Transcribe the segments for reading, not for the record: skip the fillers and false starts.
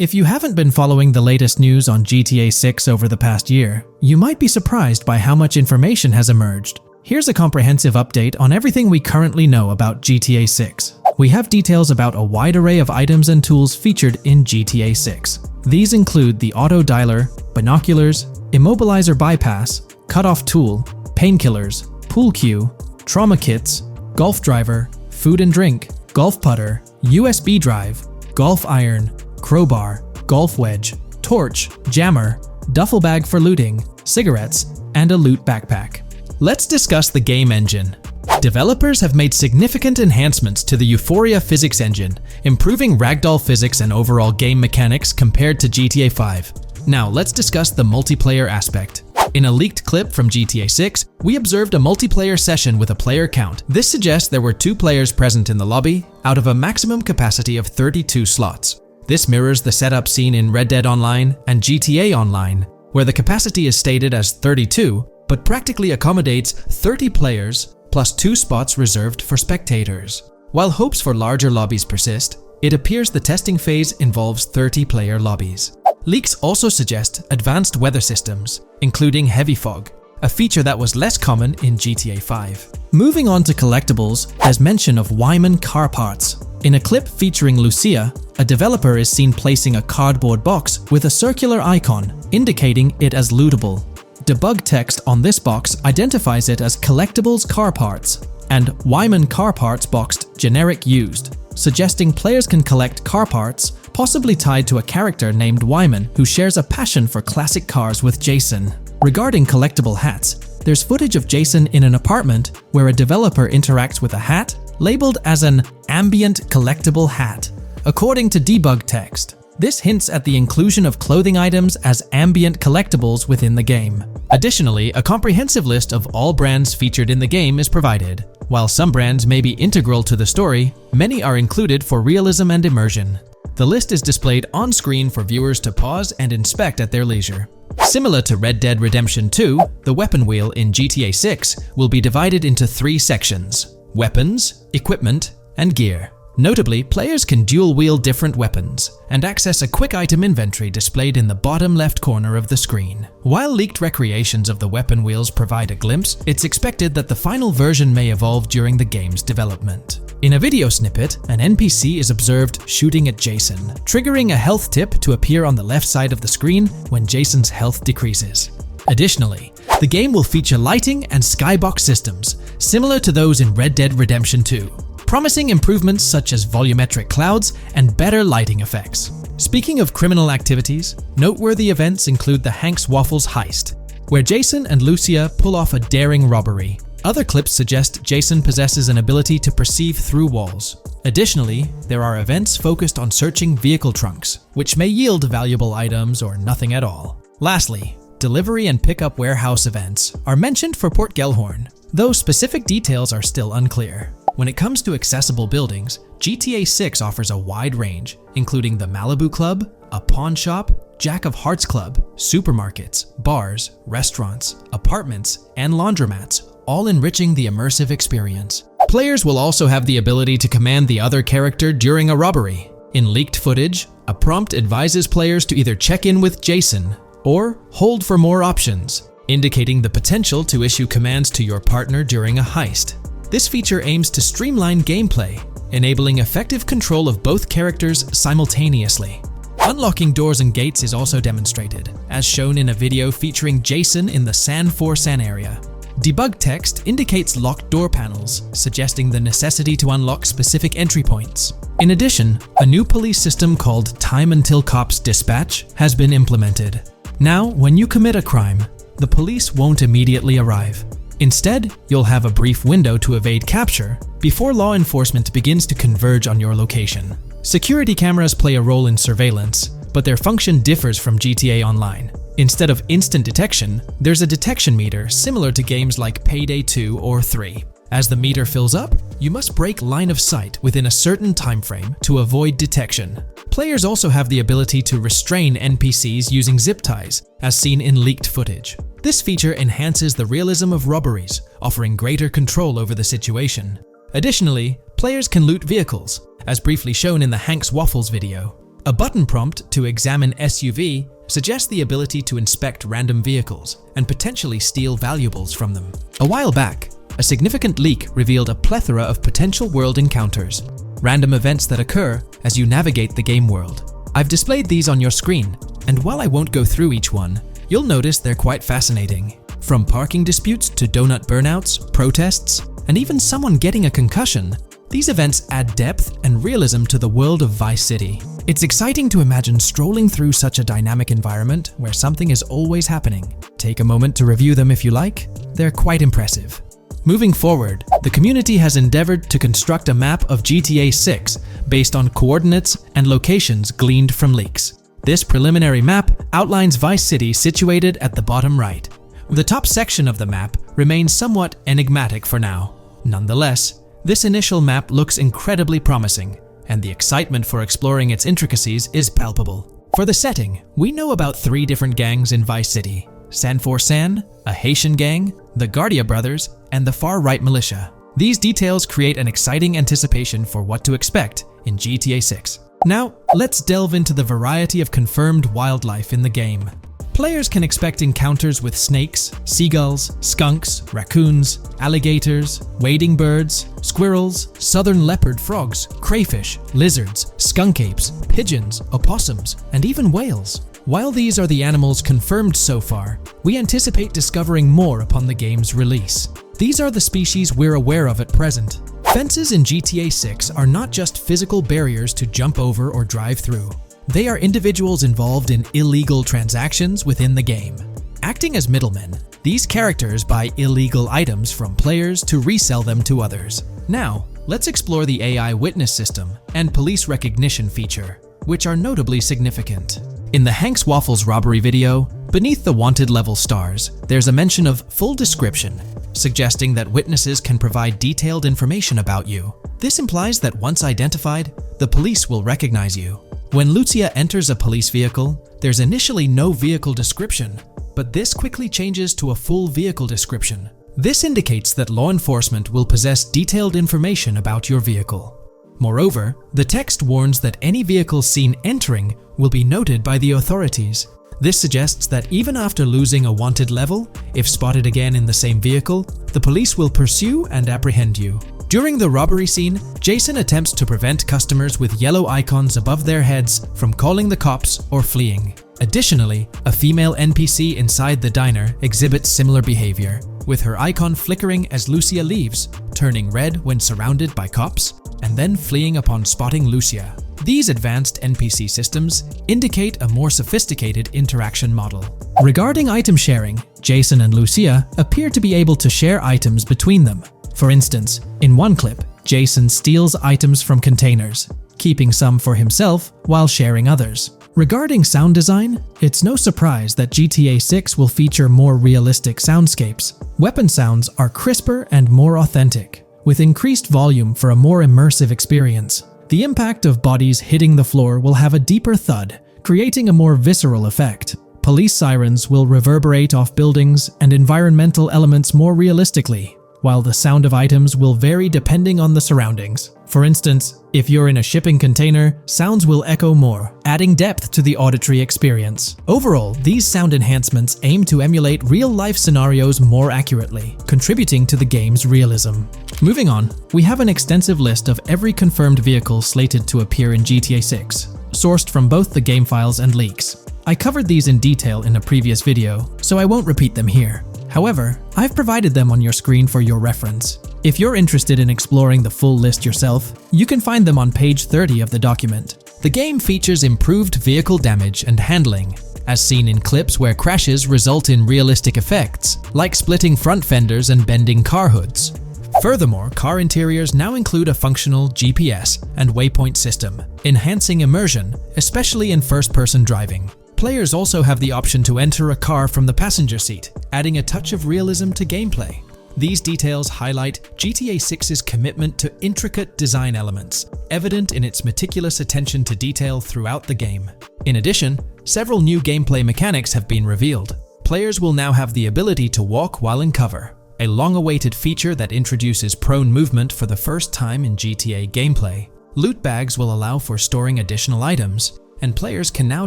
If you haven't been following the latest news on GTA 6 over the past year, you might be surprised by how much information has emerged. Here's a comprehensive update on everything we currently know about GTA 6. We have details about a wide array of items and tools featured in GTA 6. These include the auto dialer, binoculars, immobilizer bypass, cutoff tool, painkillers, pool cue, trauma kits, golf driver, food and drink, golf putter, USB drive, golf iron, crowbar, golf wedge, torch, jammer, duffel bag for looting, cigarettes, and a loot backpack. Let's discuss the game engine. Developers have made significant enhancements to the Euphoria physics engine, improving ragdoll physics and overall game mechanics compared to GTA 5. Now let's discuss the multiplayer aspect. In a leaked clip from GTA 6, we observed a multiplayer session with a player count. This suggests there were 2 players present in the lobby, out of a maximum capacity of 32 slots. This mirrors the setup seen in Red Dead Online and GTA Online, where the capacity is stated as 32, but practically accommodates 30 players plus 2 spots reserved for spectators. While hopes for larger lobbies persist, it appears the testing phase involves 30-player lobbies. Leaks also suggest advanced weather systems, including heavy fog, a feature that was less common in GTA 5. Moving on to collectibles, there's mention of Wyman car parts. In a clip featuring Lucia, a developer is seen placing a cardboard box with a circular icon, indicating it as lootable. Debug text on this box identifies it as Collectibles Car Parts and Wyman Car Parts boxed Generic Used, suggesting players can collect car parts, possibly tied to a character named Wyman who shares a passion for classic cars with Jason. Regarding collectible hats, there's footage of Jason in an apartment where a developer interacts with a hat labeled as an ambient collectible hat. According to debug text, this hints at the inclusion of clothing items as ambient collectibles within the game. Additionally, a comprehensive list of all brands featured in the game is provided. While some brands may be integral to the story, many are included for realism and immersion. The list is displayed on screen for viewers to pause and inspect at their leisure. Similar to Red Dead Redemption 2, the weapon wheel in GTA 6 will be divided into 3 sections: weapons, equipment, and gear. Notably, players can dual-wield different weapons and access a quick item inventory displayed in the bottom left corner of the screen. While leaked recreations of the weapon wheels provide a glimpse, it's expected that the final version may evolve during the game's development. In a video snippet, an NPC is observed shooting at Jason, triggering a health tip to appear on the left side of the screen when Jason's health decreases. Additionally, the game will feature lighting and skybox systems, similar to those in Red Dead Redemption 2. Promising improvements such as volumetric clouds and better lighting effects. Speaking of criminal activities, noteworthy events include the Hank's Waffles heist, where Jason and Lucia pull off a daring robbery. Other clips suggest Jason possesses an ability to perceive through walls. Additionally, there are events focused on searching vehicle trunks, which may yield valuable items or nothing at all. Lastly, delivery and pickup warehouse events are mentioned for Port Gellhorn, though specific details are still unclear. When it comes to accessible buildings, GTA 6 offers a wide range, including the Malibu Club, a pawn shop, Jack of Hearts Club, supermarkets, bars, restaurants, apartments, and laundromats, all enriching the immersive experience. Players will also have the ability to command the other character during a robbery. In leaked footage, a prompt advises players to either check in with Jason or hold for more options, indicating the potential to issue commands to your partner during a heist. This feature aims to streamline gameplay, enabling effective control of both characters simultaneously. Unlocking doors and gates is also demonstrated, as shown in a video featuring Jason in the San Forsan area. Debug text indicates locked door panels, suggesting the necessity to unlock specific entry points. In addition, a new police system called Time Until Cops Dispatch has been implemented. Now, when you commit a crime, the police won't immediately arrive. Instead, you'll have a brief window to evade capture before law enforcement begins to converge on your location. Security cameras play a role in surveillance, but their function differs from GTA Online. Instead of instant detection, there's a detection meter similar to games like Payday 2 or 3. As the meter fills up, you must break line of sight within a certain time frame to avoid detection. Players also have the ability to restrain NPCs using zip ties, as seen in leaked footage. This feature enhances the realism of robberies, offering greater control over the situation. Additionally, players can loot vehicles, as briefly shown in the Hank's Waffles video. A button prompt to examine SUV suggests the ability to inspect random vehicles and potentially steal valuables from them. A while back, a significant leak revealed a plethora of potential world encounters, random events that occur as you navigate the game world. I've displayed these on your screen, and while I won't go through each one, you'll notice they're quite fascinating. From parking disputes to donut burnouts, protests, and even someone getting a concussion, these events add depth and realism to the world of Vice City. It's exciting to imagine strolling through such a dynamic environment where something is always happening. Take a moment to review them if you like. They're quite impressive. Moving forward, the community has endeavored to construct a map of GTA 6 based on coordinates and locations gleaned from leaks. This preliminary map outlines Vice City situated at the bottom right. The top section of the map remains somewhat enigmatic for now. Nonetheless, this initial map looks incredibly promising, and the excitement for exploring its intricacies is palpable. For the setting, we know about 3 different gangs in Vice City: San4San, a Haitian gang, the Guardia Brothers, and the far-right militia. These details create an exciting anticipation for what to expect in GTA 6. Now, let's delve into the variety of confirmed wildlife in the game. Players can expect encounters with snakes, seagulls, skunks, raccoons, alligators, wading birds, squirrels, southern leopard frogs, crayfish, lizards, skunk apes, pigeons, opossums, and even whales. While these are the animals confirmed so far, we anticipate discovering more upon the game's release. These are the species we're aware of at present. Fences in GTA 6 are not just physical barriers to jump over or drive through. They are individuals involved in illegal transactions within the game. Acting as middlemen, these characters buy illegal items from players to resell them to others. Now, let's explore the AI witness system and police recognition feature, which are notably significant. In the Hank's Waffles robbery video, beneath the wanted level stars, there's a mention of full description, suggesting that witnesses can provide detailed information about you. This implies that once identified, the police will recognize you. When Lucia enters a police vehicle, there's initially no vehicle description, but this quickly changes to a full vehicle description. This indicates that law enforcement will possess detailed information about your vehicle. Moreover, the text warns that any vehicle seen entering will be noted by the authorities. This suggests that even after losing a wanted level, if spotted again in the same vehicle, the police will pursue and apprehend you. During the robbery scene, Jason attempts to prevent customers with yellow icons above their heads from calling the cops or fleeing. Additionally, a female NPC inside the diner exhibits similar behavior, with her icon flickering as Lucia leaves, turning red when surrounded by cops, and then fleeing upon spotting Lucia. These advanced NPC systems indicate a more sophisticated interaction model. Regarding item sharing, Jason and Lucia appear to be able to share items between them. For instance, in one clip, Jason steals items from containers, keeping some for himself while sharing others. Regarding sound design, it's no surprise that GTA 6 will feature more realistic soundscapes. Weapon sounds are crisper and more authentic, with increased volume for a more immersive experience. The impact of bodies hitting the floor will have a deeper thud, creating a more visceral effect. Police sirens will reverberate off buildings and environmental elements more realistically, while the sound of items will vary depending on the surroundings. For instance, if you're in a shipping container, sounds will echo more, adding depth to the auditory experience. Overall, these sound enhancements aim to emulate real-life scenarios more accurately, contributing to the game's realism. Moving on, we have an extensive list of every confirmed vehicle slated to appear in GTA 6, sourced from both the game files and leaks. I covered these in detail in a previous video, so I won't repeat them here. However, I've provided them on your screen for your reference. If you're interested in exploring the full list yourself, you can find them on page 30 of the document. The game features improved vehicle damage and handling, as seen in clips where crashes result in realistic effects, like splitting front fenders and bending car hoods. Furthermore, car interiors now include a functional GPS and waypoint system, enhancing immersion, especially in first-person driving. Players also have the option to enter a car from the passenger seat, adding a touch of realism to gameplay. These details highlight GTA 6's commitment to intricate design elements, evident in its meticulous attention to detail throughout the game. In addition, several new gameplay mechanics have been revealed. Players will now have the ability to walk while in cover, a long-awaited feature that introduces prone movement for the first time in GTA gameplay. Loot bags will allow for storing additional items, and players can now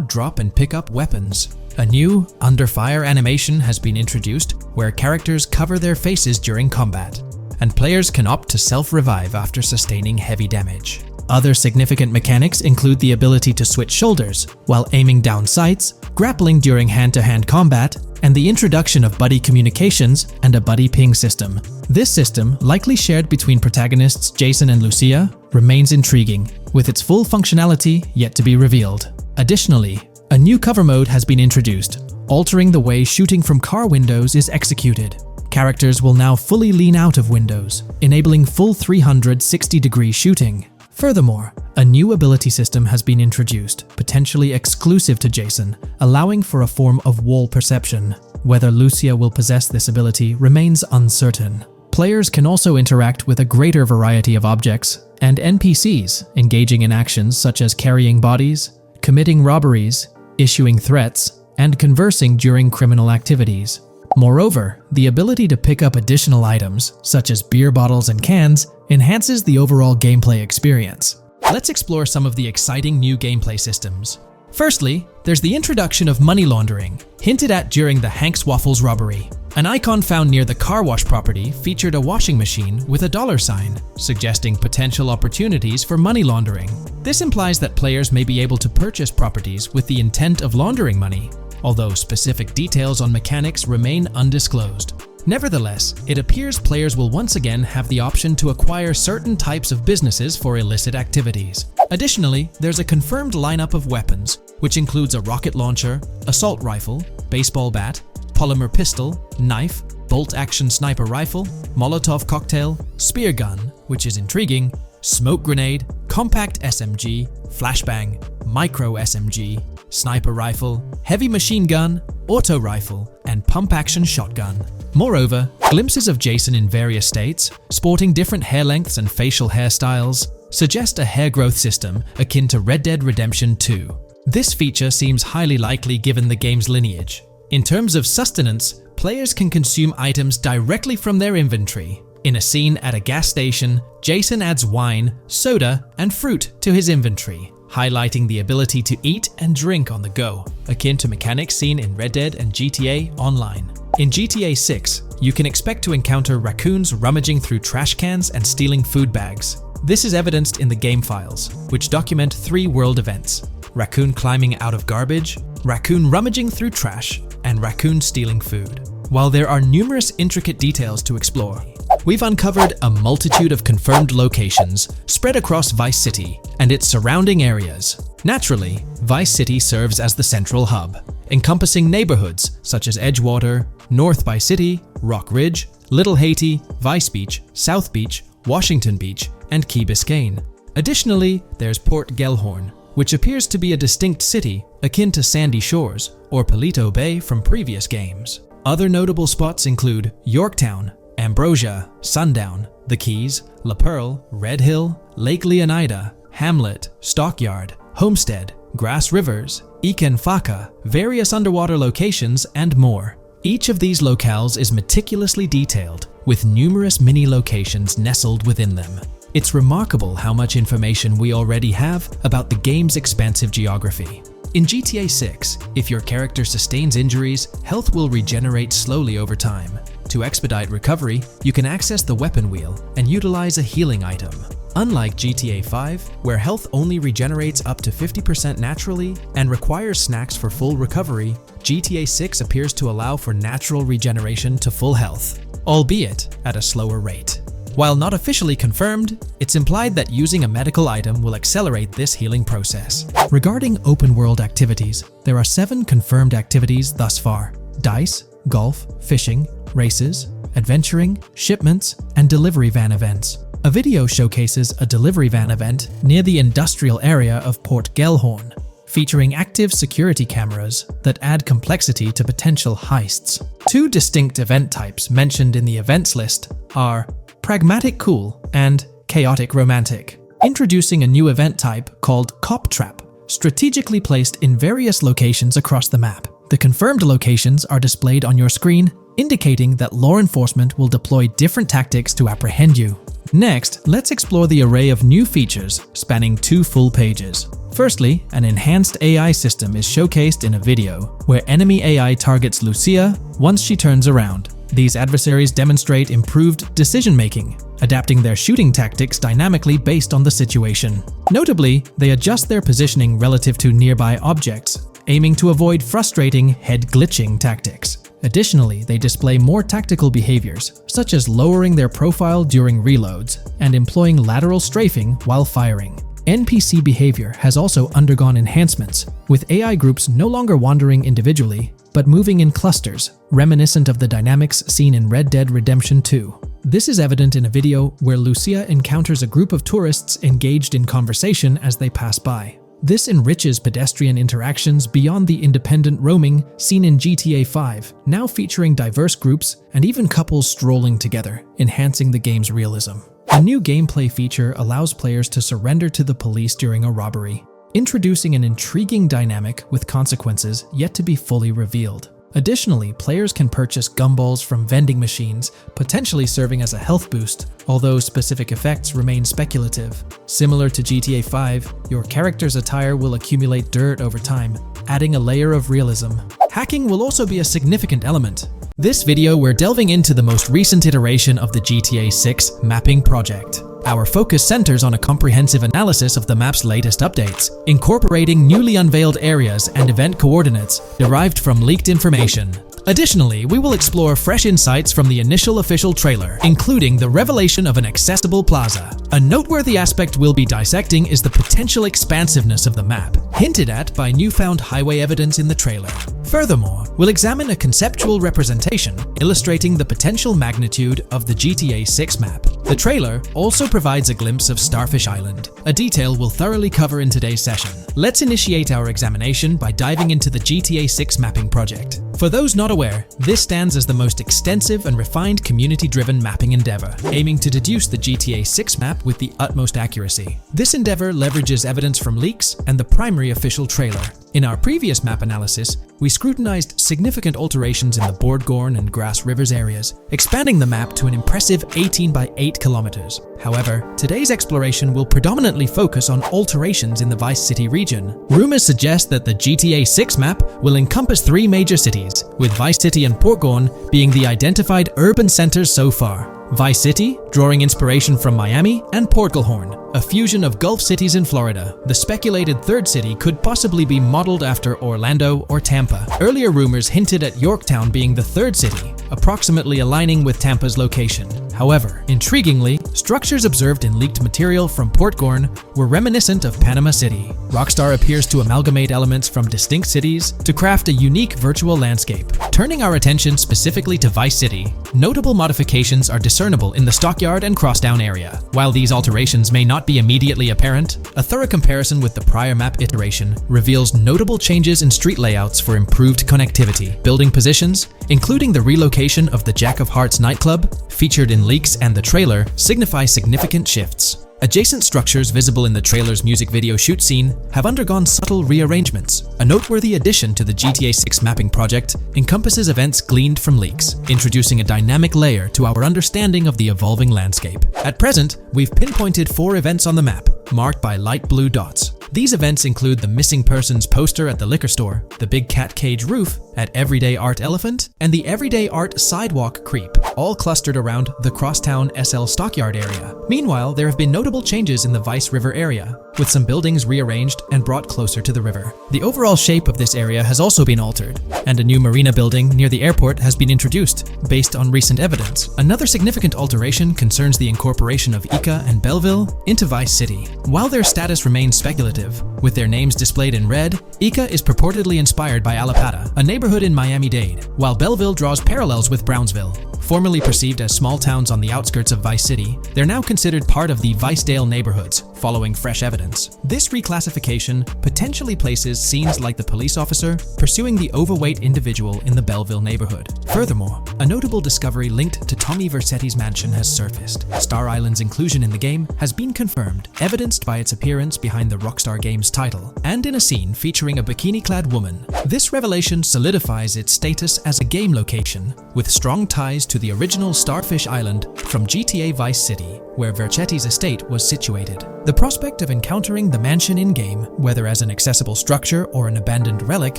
drop and pick up weapons. A new under fire animation has been introduced where characters cover their faces during combat, and players can opt to self-revive after sustaining heavy damage. Other significant mechanics include the ability to switch shoulders while aiming down sights, grappling during hand-to-hand combat, and the introduction of buddy communications and a buddy ping system. This system, likely shared between protagonists Jason and Lucia, remains intriguing, with its full functionality yet to be revealed. Additionally, a new cover mode has been introduced, altering the way shooting from car windows is executed. Characters will now fully lean out of windows, enabling full 360-degree shooting. Furthermore, a new ability system has been introduced, potentially exclusive to Jason, allowing for a form of wall perception. Whether Lucia will possess this ability remains uncertain. Players can also interact with a greater variety of objects and NPCs, engaging in actions such as carrying bodies, committing robberies, issuing threats, and conversing during criminal activities. Moreover, the ability to pick up additional items, such as beer bottles and cans, enhances the overall gameplay experience. Let's explore some of the exciting new gameplay systems. Firstly, there's the introduction of money laundering, hinted at during the Hank's Waffles robbery. An icon found near the car wash property featured a washing machine with a dollar sign, suggesting potential opportunities for money laundering. This implies that players may be able to purchase properties with the intent of laundering money, although specific details on mechanics remain undisclosed. Nevertheless, it appears players will once again have the option to acquire certain types of businesses for illicit activities. Additionally, there's a confirmed lineup of weapons, which includes a rocket launcher, assault rifle, baseball bat, polymer pistol, knife, bolt-action sniper rifle, Molotov cocktail, spear gun, which is intriguing, smoke grenade, compact SMG, flashbang, micro SMG, sniper rifle, heavy machine gun, auto rifle, and pump-action shotgun. Moreover, glimpses of Jason in various states, sporting different hair lengths and facial hairstyles, suggest a hair growth system akin to Red Dead Redemption 2. This feature seems highly likely given the game's lineage. In terms of sustenance, players can consume items directly from their inventory. In a scene at a gas station, Jason adds wine, soda, and fruit to his inventory, highlighting the ability to eat and drink on the go, akin to mechanics seen in Red Dead and GTA Online. In GTA 6, you can expect to encounter raccoons rummaging through trash cans and stealing food bags. This is evidenced in the game files, which document 3 world events: raccoon climbing out of garbage, raccoon rummaging through trash, and raccoon stealing food. While there are numerous intricate details to explore, we've uncovered a multitude of confirmed locations spread across Vice City and its surrounding areas. Naturally, Vice City serves as the central hub, encompassing neighborhoods such as Edgewater, North Vice City, Rock Ridge, Little Haiti, Vice Beach, South Beach, Washington Beach, and Key Biscayne. Additionally, there's Port Gellhorn, which appears to be a distinct city akin to Sandy Shores or Paleto Bay from previous games. Other notable spots include Yorktown, Ambrosia, Sundown, The Keys, La Pearl, Red Hill, Lake Leonida, Hamlet, Stockyard, Homestead, Grass Rivers, Ikenfaka, various underwater locations, and more. Each of these locales is meticulously detailed, with numerous mini-locations nestled within them. It's remarkable how much information we already have about the game's expansive geography. In GTA 6, if your character sustains injuries, health will regenerate slowly over time. To expedite recovery, you can access the weapon wheel and utilize a healing item. Unlike GTA 5, where health only regenerates up to 50% naturally and requires snacks for full recovery, GTA 6 appears to allow for natural regeneration to full health, albeit at a slower rate. While not officially confirmed, it's implied that using a medical item will accelerate this healing process. Regarding open-world activities, there are 7 confirmed activities thus far: dice, golf, fishing, races, adventuring, shipments, and delivery van events. A video showcases a delivery van event near the industrial area of Port Gellhorn, featuring active security cameras that add complexity to potential heists. 2 distinct event types mentioned in the events list are Pragmatic Cool and Chaotic Romantic, introducing a new event type called Cop Trap, strategically placed in various locations across the map. The confirmed locations are displayed on your screen, indicating that law enforcement will deploy different tactics to apprehend you. Next, let's explore the array of new features spanning 2 full pages. Firstly, an enhanced AI system is showcased in a video, where enemy AI targets Lucia once she turns around. These adversaries demonstrate improved decision-making, adapting their shooting tactics dynamically based on the situation. Notably, they adjust their positioning relative to nearby objects, aiming to avoid frustrating head-glitching tactics. Additionally, they display more tactical behaviors, such as lowering their profile during reloads and employing lateral strafing while firing. NPC behavior has also undergone enhancements, with AI groups no longer wandering individually, but moving in clusters, reminiscent of the dynamics seen in Red Dead Redemption 2. This is evident in a video where Lucia encounters a group of tourists engaged in conversation as they pass by. This enriches pedestrian interactions beyond the independent roaming seen in GTA 5, now featuring diverse groups and even couples strolling together, enhancing the game's realism. A new gameplay feature allows players to surrender to the police during a robbery, introducing an intriguing dynamic with consequences yet to be fully revealed. Additionally, players can purchase gumballs from vending machines, potentially serving as a health boost, although specific effects remain speculative. Similar to GTA 5, your character's attire will accumulate dirt over time, adding a layer of realism. Hacking will also be a significant element. This video, we're delving into the most recent iteration of the GTA 6 mapping project. Our focus centers on a comprehensive analysis of the map's latest updates, incorporating newly unveiled areas and event coordinates derived from leaked information. Additionally, we will explore fresh insights from the initial official trailer, including the revelation of an accessible plaza. A noteworthy aspect we'll be dissecting is the potential expansiveness of the map, hinted at by newfound highway evidence in the trailer. Furthermore, we'll examine a conceptual representation illustrating the potential magnitude of the GTA 6 map. The trailer also provides a glimpse of Starfish Island, a detail we'll thoroughly cover in today's session. Let's initiate our examination by diving into the GTA 6 mapping project. For those not aware, this stands as the most extensive and refined community-driven mapping endeavor, aiming to deduce the GTA 6 map with the utmost accuracy. This endeavor leverages evidence from leaks and the primary official trailer. In our previous map analysis, we scrutinized significant alterations in the Bordgorn and Grass Rivers areas, expanding the map to an impressive 18 by 8 kilometers. However, today's exploration will predominantly focus on alterations in the Vice City region. Rumors suggest that the GTA 6 map will encompass 3 major cities, with Vice City and Portgorn being the identified urban centers so far. Vice City, drawing inspiration from Miami, and Port Gilhorn, a fusion of Gulf cities in Florida. The speculated third city could possibly be modeled after Orlando or Tampa. Earlier rumors hinted at Yorktown being the third city, approximately aligning with Tampa's location. However, intriguingly, structures observed in leaked material from Portgorn were reminiscent of Panama City. Rockstar appears to amalgamate elements from distinct cities to craft a unique virtual landscape. Turning our attention specifically to Vice City, notable modifications are discernible in the Stockyard and Crosstown area. While these alterations may not be immediately apparent, a thorough comparison with the prior map iteration reveals notable changes in street layouts for improved connectivity, building positions, including the relocation of the Jack of Hearts nightclub, featured in leaks and the trailer, signify significant shifts. Adjacent structures visible in the trailer's music video shoot scene have undergone subtle rearrangements. A noteworthy addition to the GTA 6 mapping project encompasses events gleaned from leaks, introducing a dynamic layer to our understanding of the evolving landscape. At present, we've pinpointed 4 events on the map, marked by light blue dots. These events include the missing persons poster at the liquor store, the big cat cage roof at Everyday Art Elephant, and the Everyday Art Sidewalk Creep, all clustered around the Crosstown SL Stockyard area. Meanwhile, there have been notable changes in the Vice River area, with some buildings rearranged and brought closer to the river. The overall shape of this area has also been altered, and a new marina building near the airport has been introduced, based on recent evidence. Another significant alteration concerns the incorporation of Ica and Belleville into Vice City. While their status remains speculative, with their names displayed in red, Ica is purportedly inspired by Allapattah, a neighborhood in Miami-Dade, while Belleville draws parallels with Brownsville. Formerly perceived as small towns on the outskirts of Vice City, they're now considered part of the Vicedale neighborhoods, following fresh evidence. This reclassification potentially places scenes like the police officer pursuing the overweight individual in the Belleville neighborhood. Furthermore, a notable discovery linked to Tommy Vercetti's mansion has surfaced. Star Island's inclusion in the game has been confirmed, evidenced by its appearance behind the Rockstar Games title, and in a scene featuring a bikini-clad woman. This revelation solidifies its status as a game location, with strong ties to the original Starfish Island from GTA Vice City. where Vercetti's estate was situated. The prospect of encountering the mansion in-game, whether as an accessible structure or an abandoned relic,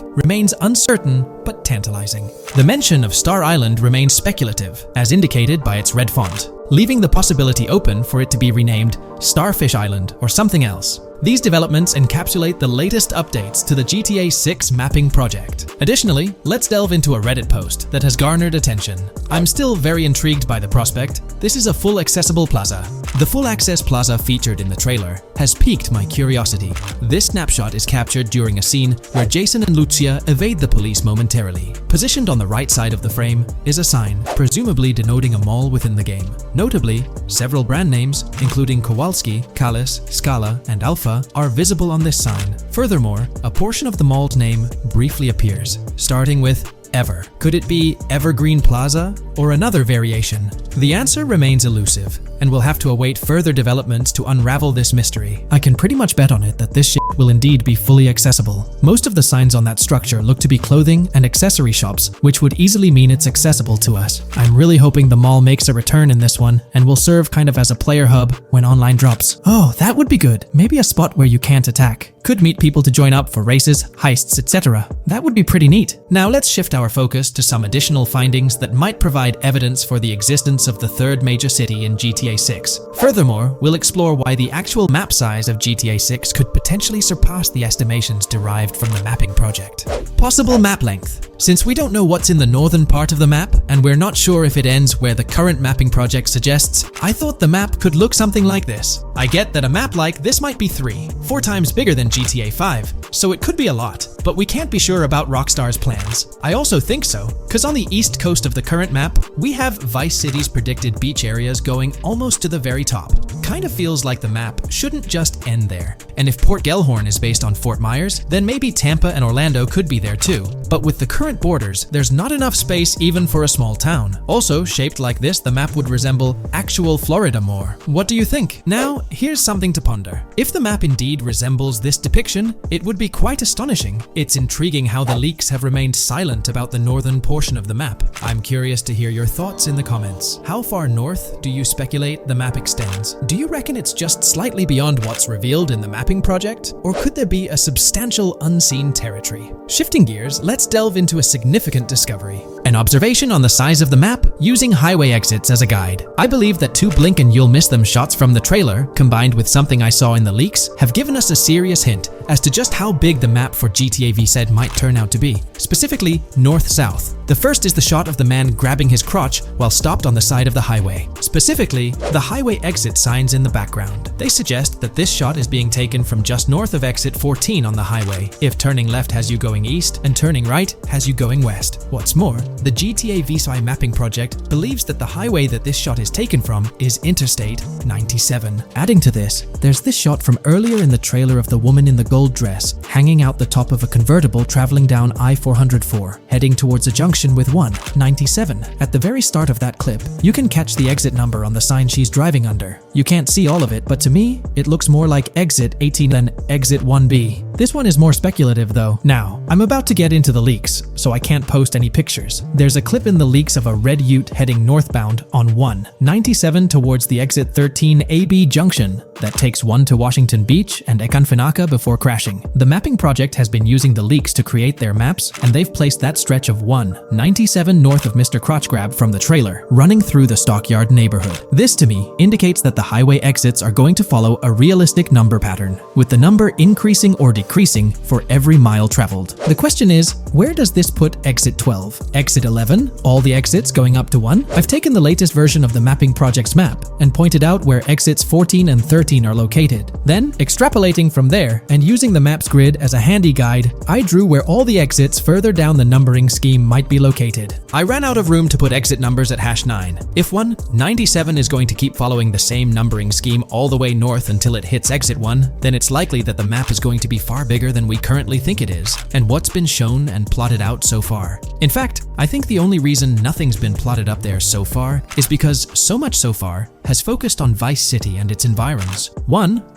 remains uncertain but tantalizing. The mention of Star Island remains speculative, as indicated by its red font, leaving the possibility open for it to be renamed Starfish Island or something else. These developments encapsulate the latest updates to the GTA 6 mapping project. Additionally, let's delve into a Reddit post that has garnered attention. I'm still very intrigued by the prospect. This is a full accessible plaza. The full access plaza featured in the trailer has piqued my curiosity. This snapshot is captured during a scene where Jason and Lucia evade the police momentarily. Positioned on the right side of the frame is a sign, presumably denoting a mall within the game. Notably, several brand names, including Kowalski, Callis, Scala, and Alpha, are visible on this sign. Furthermore, a portion of the mall's name briefly appears, starting with Ever. Could it be Evergreen Plaza or another variation? The answer remains elusive, and we'll have to await further developments to unravel this mystery. I can pretty much bet on it that this shit will indeed be fully accessible. Most of the signs on that structure look to be clothing and accessory shops, which would easily mean it's accessible to us. I'm really hoping the mall makes a return in this one and will serve kind of as a player hub when online drops. Oh, that would be good. Maybe a spot where you can't attack. Could meet people to join up for races, heists, etc. That would be pretty neat. Now let's shift our focus to some additional findings that might provide evidence for the existence of the third major city in GTA 6. Furthermore, we'll explore why the actual map size of GTA 6 could potentially surpass the estimations derived from the mapping project. Possible map length. Since we don't know what's in the northern part of the map, and we're not sure if it ends where the current mapping project suggests, I thought the map could look something like this. I get that a map like this might be 4 times bigger than GTA 5, so it could be a lot, but we can't be sure about Rockstar's plans. I also think so, because on the east coast of the current map, we have Vice City's predicted beach areas going almost to the very top. Kind of feels like the map shouldn't just end there. And if Port Gellhorn is based on Fort Myers, then maybe Tampa and Orlando could be there too. But with the current borders, there's not enough space even for a small town. Also, shaped like this, the map would resemble actual Florida more. What do you think? Now, here's something to ponder. If the map indeed resembles this depiction, it would be quite astonishing. It's intriguing how the leaks have remained silent about the northern portion of the map. I'm curious to hear your thoughts in the comments. How far north do you speculate the map extends? Do you reckon it's just slightly beyond what's revealed in the mapping project? Or could there be a substantial unseen territory? Shifting gears, let's delve into a significant discovery. An observation on the size of the map using highway exits as a guide. I believe that 2 blink and you'll miss them shots from the trailer, combined with something I saw in the leaks, have given us a serious hint as to just how big the map for GTA VZ might turn out to be. Specifically, north-south. The first is the shot of the man grabbing his crotch while stopped on the side of the highway. Specifically, the highway exit signs in the background. They suggest that this shot is being taken from just north of exit 14 on the highway, if turning left has you going east and turning right has you going west. What's more, the GTA VSI mapping project believes that the highway that this shot is taken from is Interstate 97. Adding to this, there's this shot from earlier in the trailer of the woman in the gold dress hanging out the top of a convertible traveling down I-404, heading towards a junction with 197. At the very start of that clip, you can catch the exit number on the sign she's driving under. You can't see all of it, but to me, it looks more like exit 18 than exit 1B. This one is more speculative though. Now, I'm about to get into the leaks, so I can't post any pictures. There's a clip in the leaks of a red ute heading northbound on 197 towards the exit 13 AB junction that takes 1 to Washington Beach and Ekanfinaka before crashing. The mapping project has been using the leaks to create their maps, and they've placed that stretch of 197 north of Mr. Crotch Grab from the trailer, running through the Stockyard neighborhood. This to me indicates that the highway exits are going to follow a realistic number pattern, with the number increasing or decreasing for every mile traveled. The question is, where does this put exit 12? Exit 11? All the exits going up to 1? I've taken the latest version of the mapping project's map and pointed out where exits 14 and 13 are located. Then, extrapolating from there and using the map's grid as a handy guide, I drew where all the exits further down the numbering scheme might be located. I ran out of room to put exit numbers at #9. If 197 is going to keep following the same numbering scheme all the way north until it hits exit 1, then it's likely that the map is going to be far bigger than we currently think it is, and what's been shown and plotted out so far. In fact, I think the only reason nothing's been plotted up there so far is because so much so far has focused on Vice City and its environs.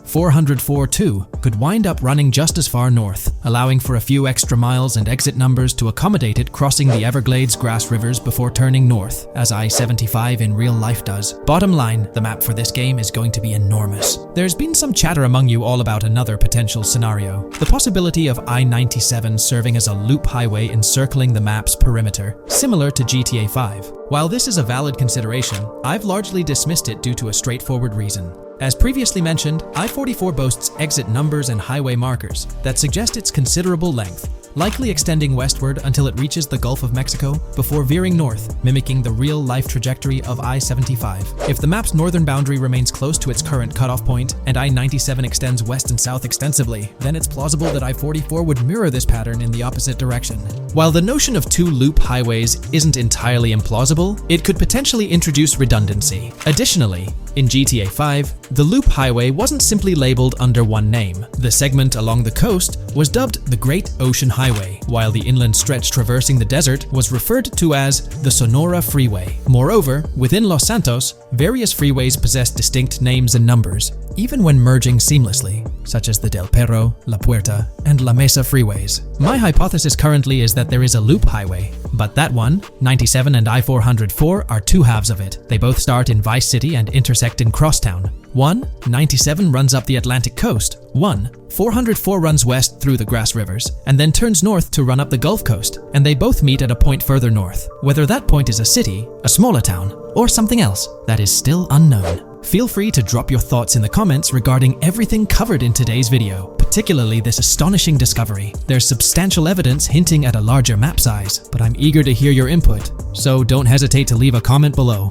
404-2 could wind up running just as far north, allowing for a few extra miles and exit numbers to accommodate it crossing the Everglades grass rivers before turning north, as I-75 in real life does. Bottom line, the map for this game is going to be enormous. There's been some chatter among you all about another potential scenario, the possibility of I-97 serving as a loop highway encircling the map's perimeter, similar to GTA 5. While this is a valid consideration, I've largely dismissed it due to a straightforward reason. As previously mentioned, I-44 boasts exit numbers and highway markers that suggest its considerable length, likely extending westward until it reaches the Gulf of Mexico before veering north, mimicking the real-life trajectory of I-75. If the map's northern boundary remains close to its current cutoff point and I-97 extends west and south extensively, then it's plausible that I-44 would mirror this pattern in the opposite direction. While the notion of two loop highways isn't entirely implausible, it could potentially introduce redundancy. Additionally, in GTA 5, the loop highway wasn't simply labeled under one name. The segment along the coast was dubbed the Great Ocean Highway, while the inland stretch traversing the desert was referred to as the Sonora Freeway. Moreover, within Los Santos, various freeways possess distinct names and numbers, even when merging seamlessly, such as the Del Perro, La Puerta, and La Mesa freeways. My hypothesis currently is that there is a loop highway, but that one, 97 and I-404, are two halves of it. They both start in Vice City and intersect in Crosstown. 97 runs up the Atlantic coast. 404 runs west through the grass rivers, and then turns north to run up the Gulf Coast, and they both meet at a point further north. Whether that point is a city, a smaller town, or something else, that is still unknown. Feel free to drop your thoughts in the comments regarding everything covered in today's video, particularly this astonishing discovery. There's substantial evidence hinting at a larger map size, but I'm eager to hear your input, so don't hesitate to leave a comment below.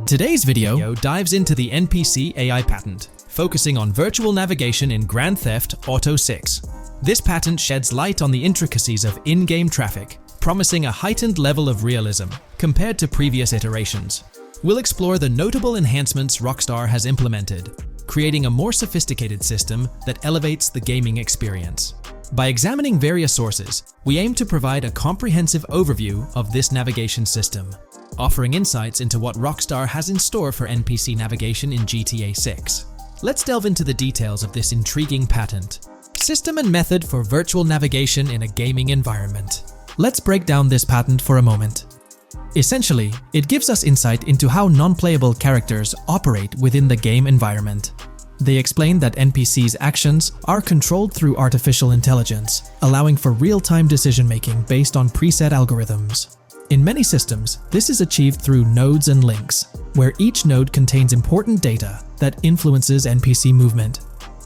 Today's video dives into the NPC AI patent, focusing on virtual navigation in Grand Theft Auto 6. This patent sheds light on the intricacies of in-game traffic, promising a heightened level of realism compared to previous iterations. We'll explore the notable enhancements Rockstar has implemented, creating a more sophisticated system that elevates the gaming experience. By examining various sources, we aim to provide a comprehensive overview of this navigation system, offering insights into what Rockstar has in store for NPC navigation in GTA 6. Let's delve into the details of this intriguing patent. System and method for virtual navigation in a gaming environment. Let's break down this patent for a moment. Essentially, it gives us insight into how non-playable characters operate within the game environment. They explain that NPCs' actions are controlled through artificial intelligence, allowing for real-time decision-making based on preset algorithms. In many systems, this is achieved through nodes and links, where each node contains important data that influences NPC movement.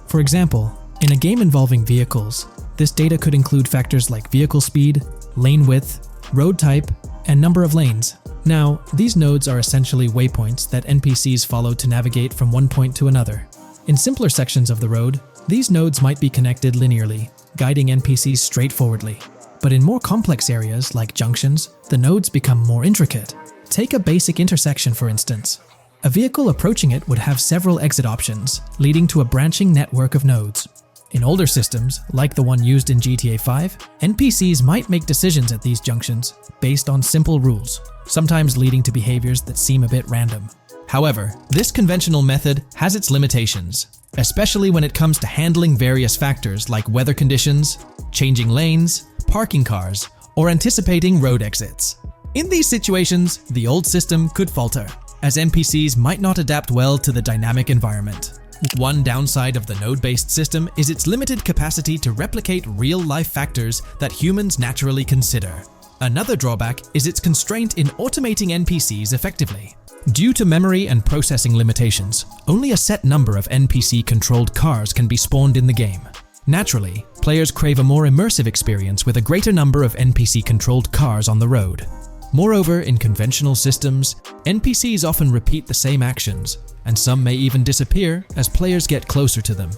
For example, in a game involving vehicles, this data could include factors like vehicle speed, lane width, road type, and number of lanes. Now, these nodes are essentially waypoints that NPCs follow to navigate from one point to another. In simpler sections of the road, these nodes might be connected linearly, guiding NPCs straightforwardly. But in more complex areas, like junctions, the nodes become more intricate. Take a basic intersection, for instance. A vehicle approaching it would have several exit options, leading to a branching network of nodes. In older systems, like the one used in GTA 5, NPCs might make decisions at these junctions based on simple rules, sometimes leading to behaviors that seem a bit random. However, this conventional method has its limitations, especially when it comes to handling various factors like weather conditions, changing lanes, parking cars, or anticipating road exits. In these situations, the old system could falter, as NPCs might not adapt well to the dynamic environment. One downside of the node-based system is its limited capacity to replicate real-life factors that humans naturally consider. Another drawback is its constraint in automating NPCs effectively. Due to memory and processing limitations, only a set number of NPC-controlled cars can be spawned in the game. Naturally, players crave a more immersive experience with a greater number of NPC-controlled cars on the road. Moreover, in conventional systems, NPCs often repeat the same actions, and some may even disappear as players get closer to them.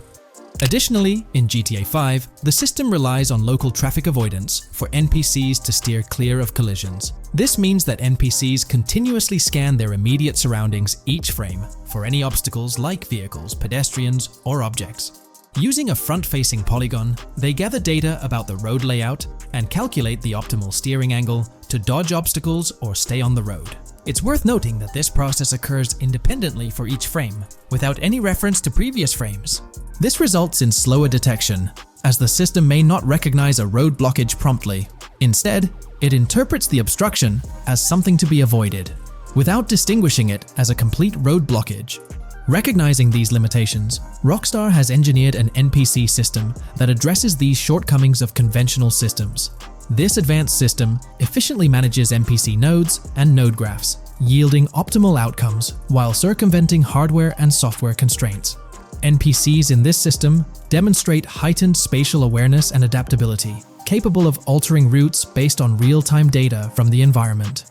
Additionally, in GTA 5, the system relies on local traffic avoidance for NPCs to steer clear of collisions. This means that NPCs continuously scan their immediate surroundings each frame for any obstacles like vehicles, pedestrians, or objects. Using a front-facing polygon, they gather data about the road layout and calculate the optimal steering angle to to dodge obstacles or stay on the road. It's worth noting that this process occurs independently for each frame, without any reference to previous frames. This results in slower detection, as the system may not recognize a road blockage promptly. Instead, it interprets the obstruction as something to be avoided, without distinguishing it as a complete road blockage. Recognizing these limitations, Rockstar has engineered an NPC system that addresses these shortcomings of conventional systems. This advanced system efficiently manages NPC nodes and node graphs, yielding optimal outcomes while circumventing hardware and software constraints. NPCs in this system demonstrate heightened spatial awareness and adaptability, capable of altering routes based on real-time data from the environment.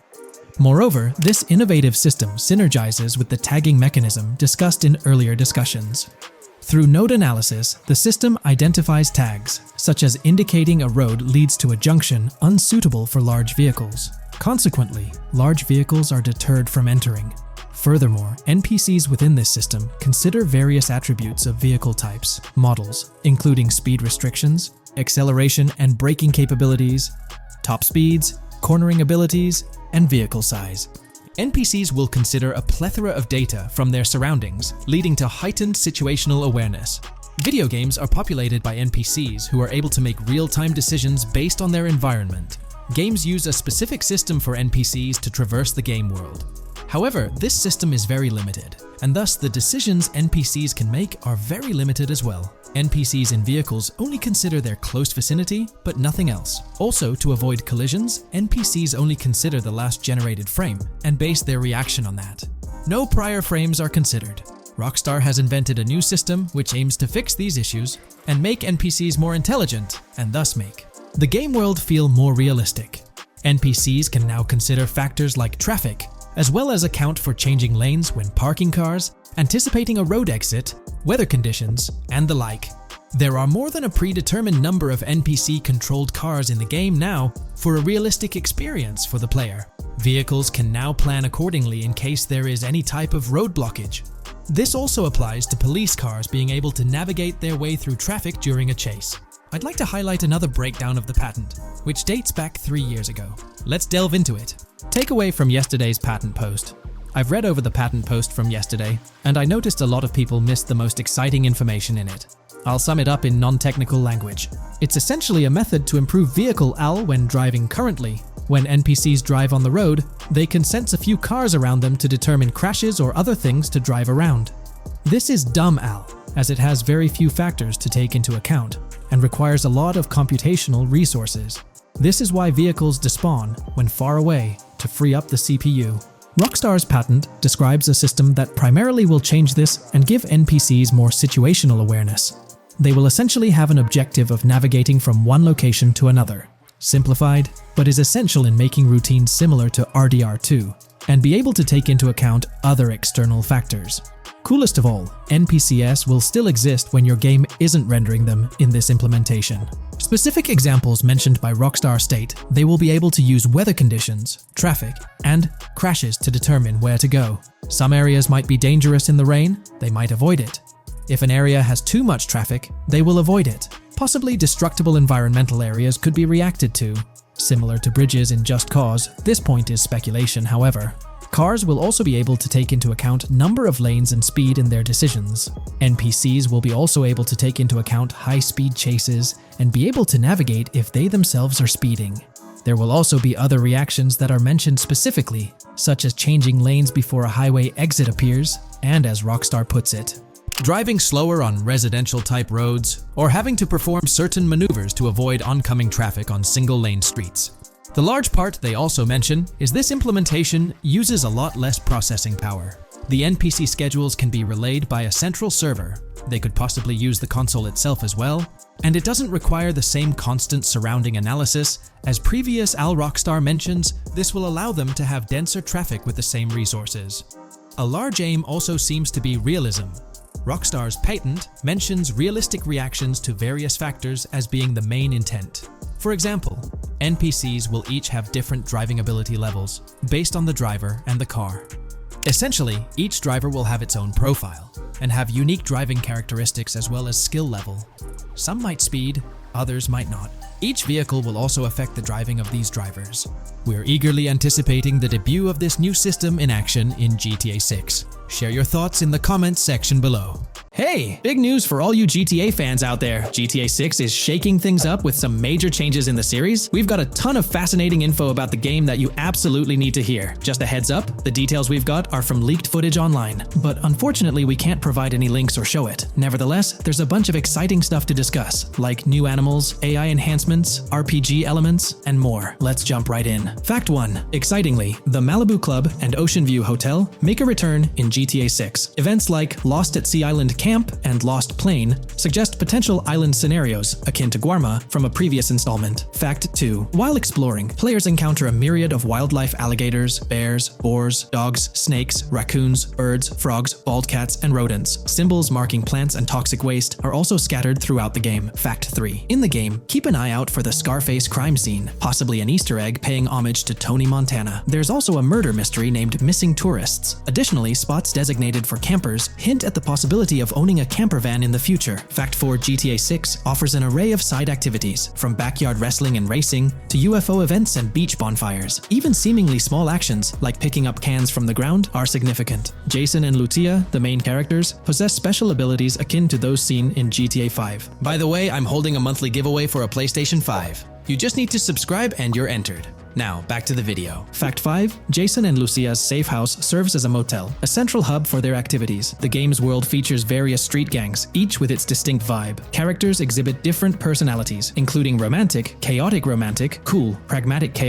Moreover, this innovative system synergizes with the tagging mechanism discussed in earlier discussions. Through node analysis, the system identifies tags, such as indicating a road leads to a junction unsuitable for large vehicles. Consequently, large vehicles are deterred from entering. Furthermore, NPCs within this system consider various attributes of vehicle types, models, including speed restrictions, acceleration and braking capabilities, top speeds, cornering abilities, and vehicle size. NPCs will consider a plethora of data from their surroundings, leading to heightened situational awareness. Video games are populated by NPCs who are able to make real-time decisions based on their environment. Games use a specific system for NPCs to traverse the game world. However, this system is very limited, and thus the decisions NPCs can make are very limited as well. NPCs in vehicles only consider their close vicinity, but nothing else. Also, to avoid collisions, NPCs only consider the last generated frame and base their reaction on that. No prior frames are considered. Rockstar has invented a new system which aims to fix these issues and make NPCs more intelligent, and thus make the game world feel more realistic. NPCs can now consider factors like traffic, as well as account for changing lanes when parking cars, anticipating a road exit, weather conditions, and the like. There are more than a predetermined number of NPC-controlled cars in the game now for a realistic experience for the player. Vehicles can now plan accordingly in case there is any type of road blockage. This also applies to police cars being able to navigate their way through traffic during a chase. I'd like to highlight another breakdown of the patent, which dates back 3 years ago. Let's delve into it. Takeaway from yesterday's patent post. I've read over the patent post from yesterday, and I noticed a lot of people missed the most exciting information in it. I'll sum it up in non-technical language. It's essentially a method to improve vehicle AL when driving currently. When NPCs drive on the road, they can sense a few cars around them to determine crashes or other things to drive around. This is dumb AL, as it has very few factors to take into account, and requires a lot of computational resources. This is why vehicles despawn when far away to free up the CPU. Rockstar's patent describes a system that primarily will change this and give NPCs more situational awareness. They will essentially have an objective of navigating from one location to another. Simplified, but is essential in making routines similar to RDR2, and be able to take into account other external factors. Coolest of all, NPCs will still exist when your game isn't rendering them in this implementation. Specific examples mentioned by Rockstar state they will be able to use weather conditions, traffic, and crashes to determine where to go. Some areas might be dangerous in the rain, they might avoid it. If an area has too much traffic, they will avoid it. Possibly destructible environmental areas could be reacted to. Similar to bridges in Just Cause, this point is speculation, however. Cars will also be able to take into account number of lanes and speed in their decisions. NPCs will be also able to take into account high-speed chases and be able to navigate if they themselves are speeding. There will also be other reactions that are mentioned specifically, such as changing lanes before a highway exit appears, and as Rockstar puts it, driving slower on residential-type roads, or having to perform certain maneuvers to avoid oncoming traffic on single-lane streets. The large part they also mention is this implementation uses a lot less processing power. The NPC schedules can be relayed by a central server. They could possibly use the console itself as well, and it doesn't require the same constant surrounding analysis. As previous AL Rockstar mentions, this will allow them to have denser traffic with the same resources. A large aim also seems to be realism. Rockstar's patent mentions realistic reactions to various factors as being the main intent. For example, NPCs will each have different driving ability levels based on the driver and the car. Essentially, each driver will have its own profile and have unique driving characteristics as well as skill level. Some might speed, others might not. Each vehicle will also affect the driving of these drivers. We're eagerly anticipating the debut of this new system in action in GTA 6. Share your thoughts in the comments section below. Hey, big news for all you GTA fans out there. GTA 6 is shaking things up with some major changes in the series. We've got a ton of fascinating info about the game that you absolutely need to hear. Just a heads up, the details we've got are from leaked footage online, but unfortunately we can't provide any links or show it. Nevertheless, there's a bunch of exciting stuff to discuss, like new animals, AI enhancements, RPG elements, and more. Let's jump right in. Fact 1. Excitingly, the Malibu Club and Ocean View Hotel make a return in GTA 6. Events like Lost at Sea Island Camp and Lost Plane suggest potential island scenarios akin to Guarma from a previous installment. Fact 2. While exploring, players encounter a myriad of wildlife: alligators, bears, boars, dogs, snakes, raccoons, birds, frogs, bald cats, and rodents. Symbols marking plants and toxic waste are also scattered throughout the game. Fact 3. In the game, keep an eye out for the Scarface crime scene, possibly an Easter egg paying homage to Tony Montana. There's also a murder mystery named Missing Tourists. Additionally, spots designated for campers hint at the possibility of owning a camper van in the future. Fact 4. GTA 6 offers an array of side activities, from backyard wrestling and racing to UFO events and beach bonfires. Even seemingly small actions, like picking up cans from the ground, are significant. Jason and Lucia, the main characters, possess special abilities akin to those seen in GTA 5. By the way, I'm holding a monthly giveaway for a PlayStation 5. You just need to subscribe and you're entered. Now, back to the video. Fact 5. Jason and Lucia's safe house serves as a motel, a central hub for their activities. The game's world features various street gangs, each with its distinct vibe. Characters exhibit different personalities, including romantic, chaotic, cool, pragmatic,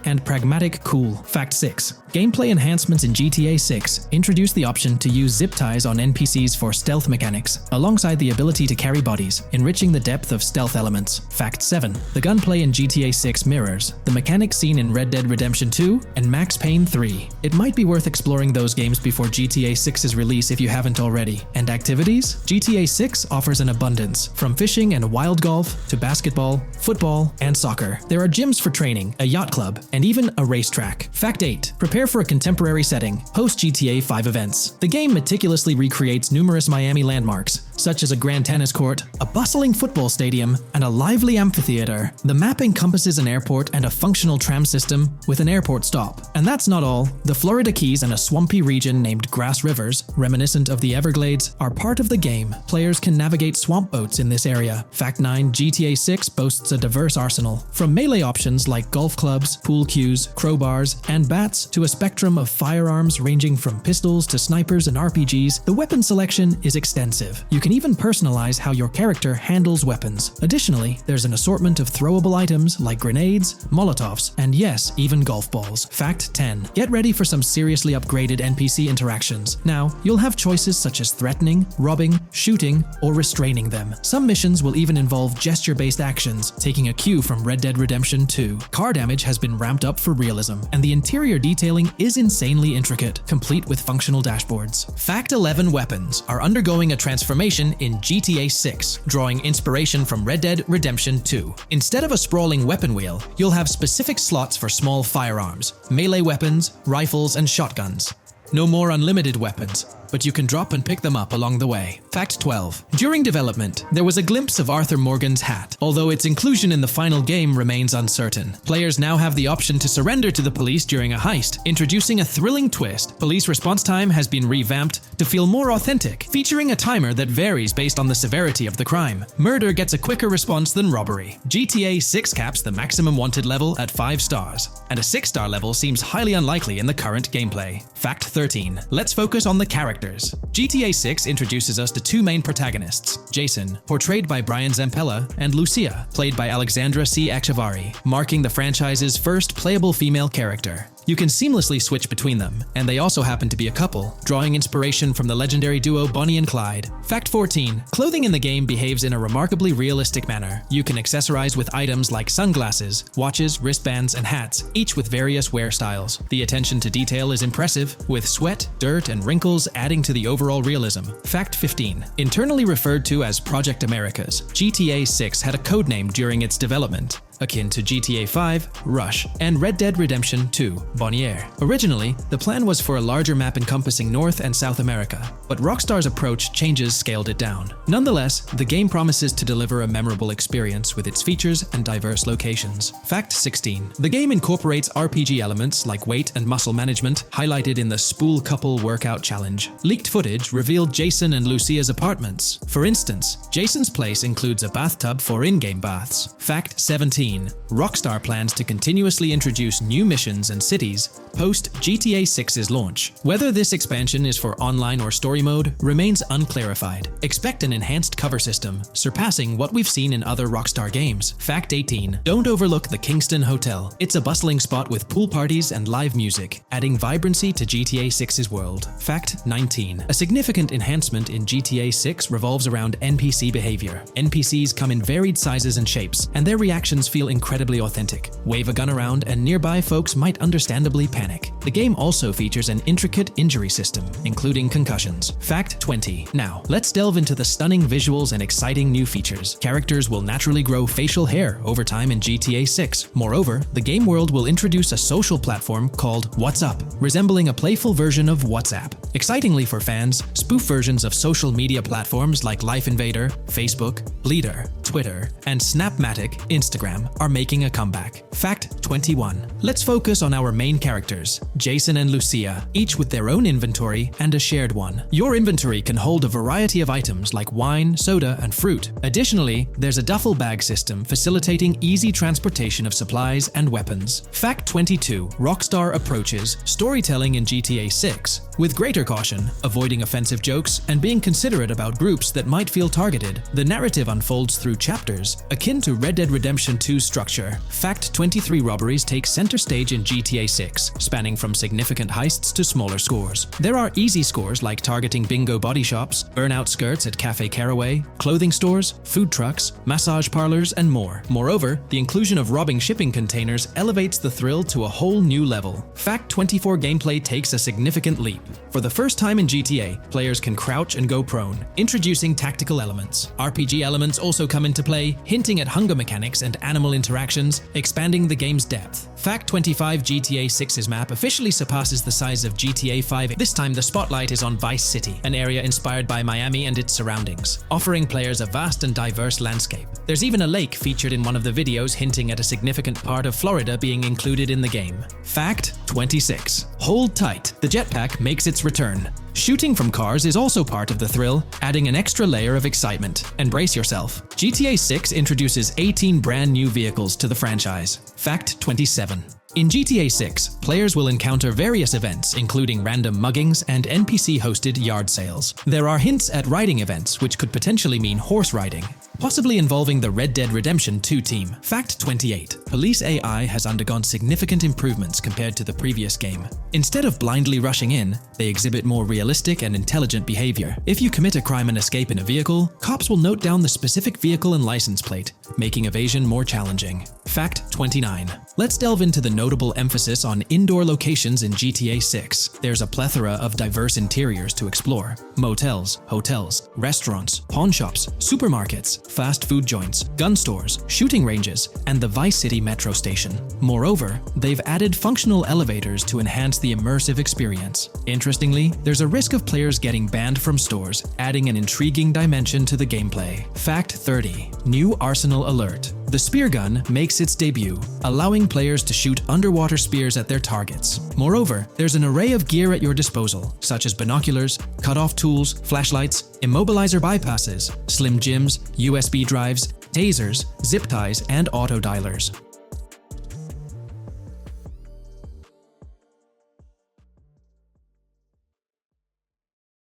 and pragmatic cool. Fact 6. Gameplay enhancements in GTA 6 introduce the option to use zip ties on NPCs for stealth mechanics, alongside the ability to carry bodies, enriching the depth of stealth elements. Fact 7. The gunplay in GTA 6 mirrors the mechanics seen in Red Dead Redemption 2 and Max Payne 3. It might be worth exploring those games before GTA 6's release if you haven't already. And activities? GTA 6 offers an abundance, from fishing and wild golf to basketball, football, and soccer. There are gyms for training, a yacht club, and even a racetrack. Fact 8. Prepare for a contemporary setting, post-GTA 5 events. The game meticulously recreates numerous Miami landmarks, such as a grand tennis court, a bustling football stadium, and a lively amphitheater. The map encompasses an airport and a functional tram system with an airport stop. And that's not all. The Florida Keys and a swampy region named Grass Rivers, reminiscent of the Everglades, are part of the game. Players can navigate swamp boats in this area. Fact 9. GTA 6 boasts a diverse arsenal, from melee options like golf clubs, pool cues, crowbars, and bats to a spectrum of firearms ranging from pistols to snipers and RPGs. The weapon selection is extensive. You can even personalize how your character handles weapons. Additionally, there's an assortment of throwable items like grenades, Molotovs, and yes, even golf balls. Fact 10. Get ready for some seriously upgraded NPC interactions. Now, you'll have choices such as threatening, robbing, shooting, or restraining them. Some missions will even involve gesture-based actions, taking a cue from Red Dead Redemption 2. Car damage has been ramped up for realism, and the interior detailing is insanely intricate, complete with functional dashboards. Fact 11. Weapons are undergoing a transformation in GTA 6, drawing inspiration from Red Dead Redemption 2. Instead of a sprawling weapon wheel, you'll have specific slots for small firearms, melee weapons, rifles, and shotguns. No more unlimited weapons, but you can drop and pick them up along the way. Fact 12. During development, there was a glimpse of Arthur Morgan's hat, although its inclusion in the final game remains uncertain. Players now have the option to surrender to the police during a heist, introducing a thrilling twist. Police response time has been revamped to feel more authentic, featuring a timer that varies based on the severity of the crime. Murder gets a quicker response than robbery. GTA 6 caps the maximum wanted level at 5 stars, and a 6-star level seems highly unlikely in the current gameplay. Fact 13. Let's focus on the characters. GTA 6 introduces us to two main protagonists, Jason, portrayed by Brian Zampella, and Lucia, played by Alexandra C. Echevarri, marking the franchise's first playable female character. You can seamlessly switch between them, and they also happen to be a couple, drawing inspiration from the legendary duo Bonnie and Clyde. Fact 14. Clothing in the game behaves in a remarkably realistic manner. You can accessorize with items like sunglasses, watches, wristbands, and hats, each with various wear styles. The attention to detail is impressive, with sweat, dirt, and wrinkles adding to the overall realism. Fact 15. Internally referred to as Project Americas, GTA 6 had a codename during its development. akin to GTA 5, Rush, and Red Dead Redemption 2, Bonnier. Originally, the plan was for a larger map encompassing North and South America, but Rockstar's approach changes scaled it down. Nonetheless, the game promises to deliver a memorable experience with its features and diverse locations. Fact 16. The game incorporates RPG elements like weight and muscle management, highlighted in the Spool Couple Workout Challenge. Leaked footage revealed Jason and Lucia's apartments. For instance, Jason's place includes a bathtub for in-game baths. Fact 17. Rockstar plans to continuously introduce new missions and cities post GTA 6's launch. Whether this expansion is for online or story mode remains unclarified. Expect an enhanced cover system, surpassing what we've seen in other Rockstar games. Fact 18. Don't overlook the Kingston Hotel. It's a bustling spot with pool parties and live music, adding vibrancy to GTA 6's world. Fact 19. A significant enhancement in GTA 6 revolves around NPC behavior. NPCs come in varied sizes and shapes, and their reactions feel incredibly authentic. Wave a gun around and nearby folks might understandably panic. The game also features an intricate injury system, including concussions. Fact 20. Now, let's delve into the stunning visuals and exciting new features. Characters will naturally grow facial hair over time in GTA 6. Moreover, the game world will introduce a social platform called WhatsApp, resembling a playful version of WhatsApp. Excitingly for fans, spoof versions of social media platforms like Life Invader, Facebook, Bleeder, Twitter, and Snapmatic, Instagram are making a comeback. Fact 21. Let's focus on our main characters, Jason and Lucia, each with their own inventory and a shared one. Your inventory can hold a variety of items like wine, soda, and fruit. Additionally, there's a duffel bag system facilitating easy transportation of supplies and weapons. Fact 22. Rockstar approaches storytelling in GTA 6 with greater caution, avoiding offensive jokes and being considerate about groups that might feel targeted. The narrative unfolds through chapters, akin to Red Dead Redemption 2's structure. Fact 23. Robberies take center stage in GTA 6, spanning from significant heists to smaller scores. There are easy scores like targeting bingo body shops, burnout skirts at Cafe Caraway, clothing stores, food trucks, massage parlors, and more. Moreover, the inclusion of robbing shipping containers elevates the thrill to a whole new level. Fact 24. Gameplay takes a significant leap. For the first time in GTA, players can crouch and go prone, introducing tactical elements. RPG elements also come into play, hinting at hunger mechanics and animal interactions, expanding the game's depth. Fact 25. GTA 6's map officially surpasses the size of GTA 5. This time the spotlight is on Vice City, an area inspired by Miami and its surroundings, offering players a vast and diverse landscape. There's even a lake featured in one of the videos, hinting at a significant part of Florida being included in the game. Fact 26. Hold tight, the jetpack makes its return. Shooting from cars is also part of the thrill, adding an extra layer of excitement. And brace yourself. GTA 6 introduces 18 brand new vehicles to the franchise. Fact 27. In GTA 6, players will encounter various events, including random muggings and NPC-hosted yard sales. There are hints at riding events, which could potentially mean horse riding, possibly involving the Red Dead Redemption 2 team. Fact 28. Police AI has undergone significant improvements compared to the previous game. Instead of blindly rushing in, they exhibit more realistic and intelligent behavior. If you commit a crime and escape in a vehicle, cops will note down the specific vehicle and license plate, making evasion more challenging. Fact 29. Let's delve into the notable emphasis on indoor locations in GTA 6. There's a plethora of diverse interiors to explore. Motels, hotels, restaurants, pawn shops, supermarkets, fast food joints, gun stores, shooting ranges, and the Vice City metro station. Moreover, they've added functional elevators to enhance the immersive experience. Interestingly, there's a risk of players getting banned from stores, adding an intriguing dimension to the gameplay. Fact 30. New Arsenal Alert. The spear gun makes its debut, allowing players to shoot underwater spears at their targets. Moreover, there's an array of gear at your disposal, such as binoculars, cut-off tools, flashlights, immobilizer bypasses, slim jims, USB drives, tasers, zip ties, and auto dialers.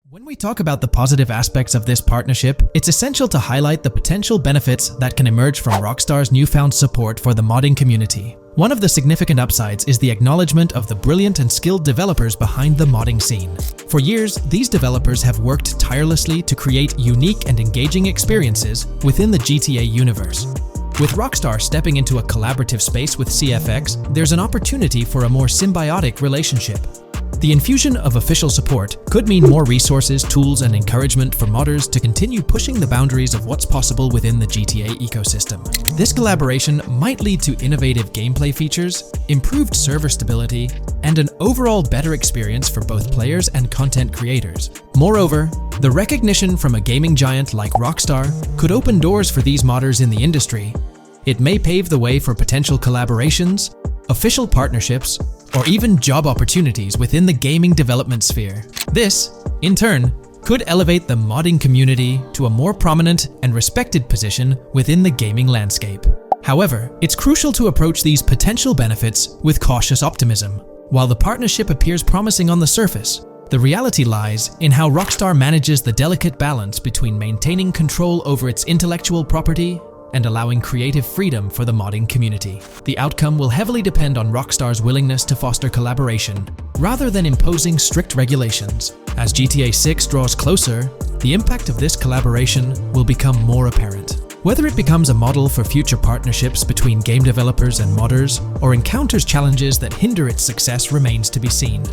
When we talk about the positive aspects of this partnership, it's essential to highlight the potential benefits that can emerge from Rockstar's newfound support for the modding community. One of the significant upsides is the acknowledgement of the brilliant and skilled developers behind the modding scene. For years, these developers have worked tirelessly to create unique and engaging experiences within the GTA universe. With Rockstar stepping into a collaborative space with CFX, there's an opportunity for a more symbiotic relationship. The infusion of official support could mean more resources, tools, and encouragement for modders to continue pushing the boundaries of what's possible within the GTA ecosystem. This collaboration might lead to innovative gameplay features, improved server stability, and an overall better experience for both players and content creators. Moreover, the recognition from a gaming giant like Rockstar could open doors for these modders in the industry. It may pave the way for potential collaborations, official partnerships, or even job opportunities within the gaming development sphere. This, in turn, could elevate the modding community to a more prominent and respected position within the gaming landscape. However, it's crucial to approach these potential benefits with cautious optimism. While the partnership appears promising on the surface, the reality lies in how Rockstar manages the delicate balance between maintaining control over its intellectual property and allowing creative freedom for the modding community. The outcome will heavily depend on Rockstar's willingness to foster collaboration, rather than imposing strict regulations. As GTA 6 draws closer, the impact of this collaboration will become more apparent. Whether it becomes a model for future partnerships between game developers and modders, or encounters challenges that hinder its success remains to be seen.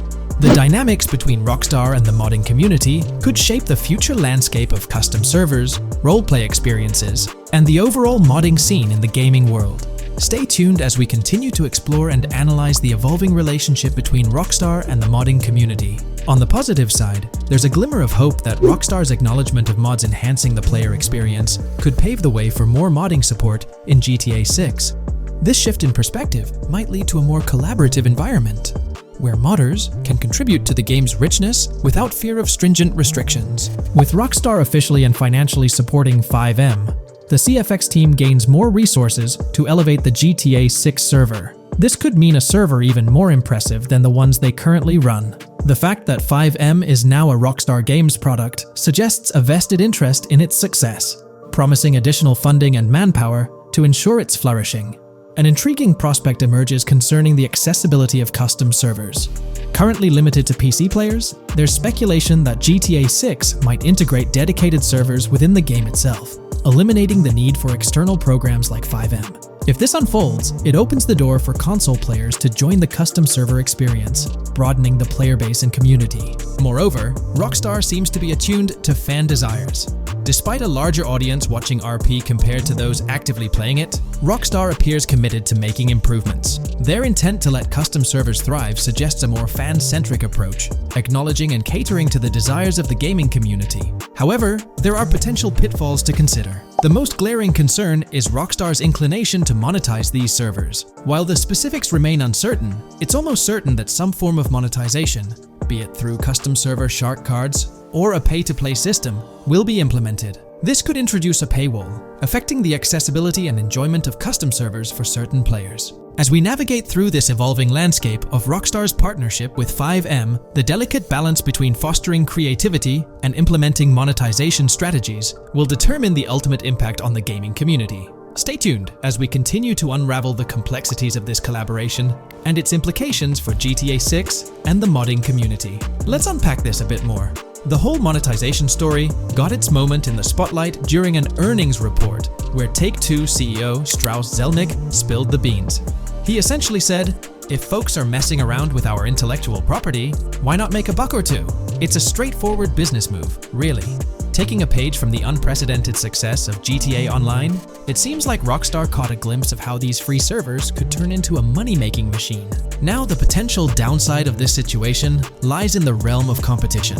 The dynamics between Rockstar and the modding community could shape the future landscape of custom servers, roleplay experiences, and the overall modding scene in the gaming world. Stay tuned as we continue to explore and analyze the evolving relationship between Rockstar and the modding community. On the positive side, there's a glimmer of hope that Rockstar's acknowledgement of mods enhancing the player experience could pave the way for more modding support in GTA 6. This shift in perspective might lead to a more collaborative environment, where modders can contribute to the game's richness without fear of stringent restrictions. With Rockstar officially and financially supporting FiveM, the CFX team gains more resources to elevate the GTA 6 server. This could mean a server even more impressive than the ones they currently run. The fact that FiveM is now a Rockstar Games product suggests a vested interest in its success, promising additional funding and manpower to ensure its flourishing. An intriguing prospect emerges concerning the accessibility of custom servers. Currently limited to PC players, there's speculation that GTA 6 might integrate dedicated servers within the game itself, eliminating the need for external programs like FiveM. If this unfolds, it opens the door for console players to join the custom server experience, broadening the player base and community. Moreover, Rockstar seems to be attuned to fan desires. Despite a larger audience watching RP compared to those actively playing it, Rockstar appears committed to making improvements. Their intent to let custom servers thrive suggests a more fan-centric approach, acknowledging and catering to the desires of the gaming community. However, there are potential pitfalls to consider. The most glaring concern is Rockstar's inclination to monetize these servers. While the specifics remain uncertain, it's almost certain that some form of monetization, be it through custom server shark cards or a pay-to-play system, will be implemented. This could introduce a paywall, affecting the accessibility and enjoyment of custom servers for certain players. As we navigate through this evolving landscape of Rockstar's partnership with FiveM, the delicate balance between fostering creativity and implementing monetization strategies will determine the ultimate impact on the gaming community. Stay tuned as we continue to unravel the complexities of this collaboration and its implications for GTA 6 and the modding community. Let's unpack this a bit more. The whole monetization story got its moment in the spotlight during an earnings report where Take-Two CEO Strauss Zelnick spilled the beans. He essentially said, "If folks are messing around with our intellectual property, why not make a buck or two? It's a straightforward business move, really." Taking a page from the unprecedented success of GTA Online, it seems like Rockstar caught a glimpse of how these free servers could turn into a money-making machine. Now, the potential downside of this situation lies in the realm of competition.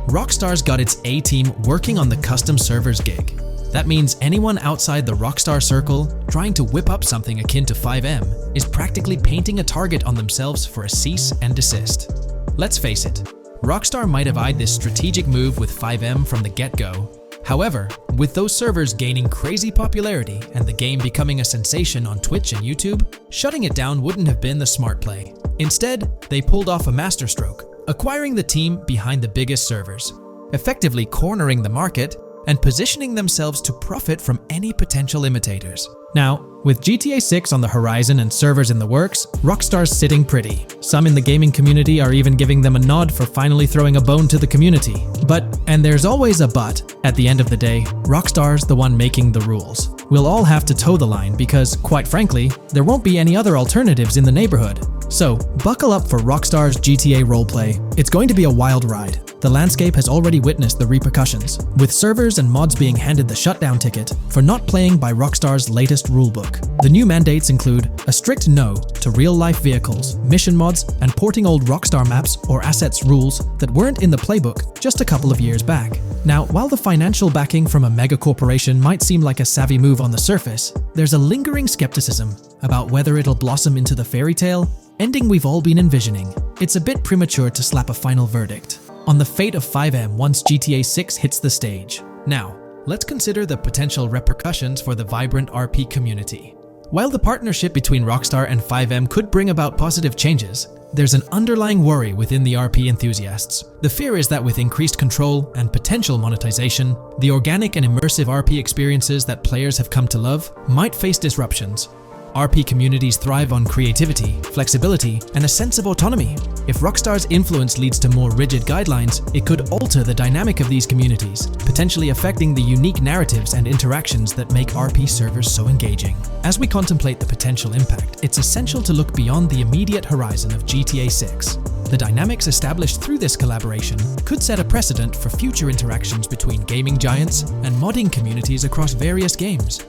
Rockstar's got its A-team working on the custom servers gig. That means anyone outside the Rockstar circle trying to whip up something akin to FiveM is practically painting a target on themselves for a cease and desist. Let's face it, Rockstar might have eyed this strategic move with FiveM from the get-go. However, with those servers gaining crazy popularity and the game becoming a sensation on Twitch and YouTube, shutting it down wouldn't have been the smart play. Instead, they pulled off a masterstroke, acquiring the team behind the biggest servers, effectively cornering the market and positioning themselves to profit from any potential imitators. Now, with GTA 6 on the horizon and servers in the works, Rockstar's sitting pretty. Some in the gaming community are even giving them a nod for finally throwing a bone to the community. But, and there's always a but, at the end of the day, Rockstar's the one making the rules. We'll all have to toe the line because, quite frankly, there won't be any other alternatives in the neighborhood. So, buckle up for Rockstar's GTA roleplay. It's going to be a wild ride. The landscape has already witnessed the repercussions, with servers and mods being handed the shutdown ticket for not playing by Rockstar's latest rulebook. The new mandates include a strict no to real-life vehicles, mission mods, and porting old Rockstar maps or assets rules that weren't in the playbook just a couple of years back. Now, while the financial backing from a mega corporation might seem like a savvy move on the surface, there's a lingering skepticism about whether it'll blossom into the fairy tale ending we've all been envisioning. It's a bit premature to slap a final verdict on the fate of FiveM once GTA 6 hits the stage. Now, let's consider the potential repercussions for the vibrant RP community. While the partnership between Rockstar and FiveM could bring about positive changes, there's an underlying worry within the RP enthusiasts. The fear is that with increased control and potential monetization, the organic and immersive RP experiences that players have come to love might face disruptions. RP communities thrive on creativity, flexibility, and a sense of autonomy. If Rockstar's influence leads to more rigid guidelines, it could alter the dynamic of these communities, potentially affecting the unique narratives and interactions that make RP servers so engaging. As we contemplate the potential impact, it's essential to look beyond the immediate horizon of GTA 6. The dynamics established through this collaboration could set a precedent for future interactions between gaming giants and modding communities across various games.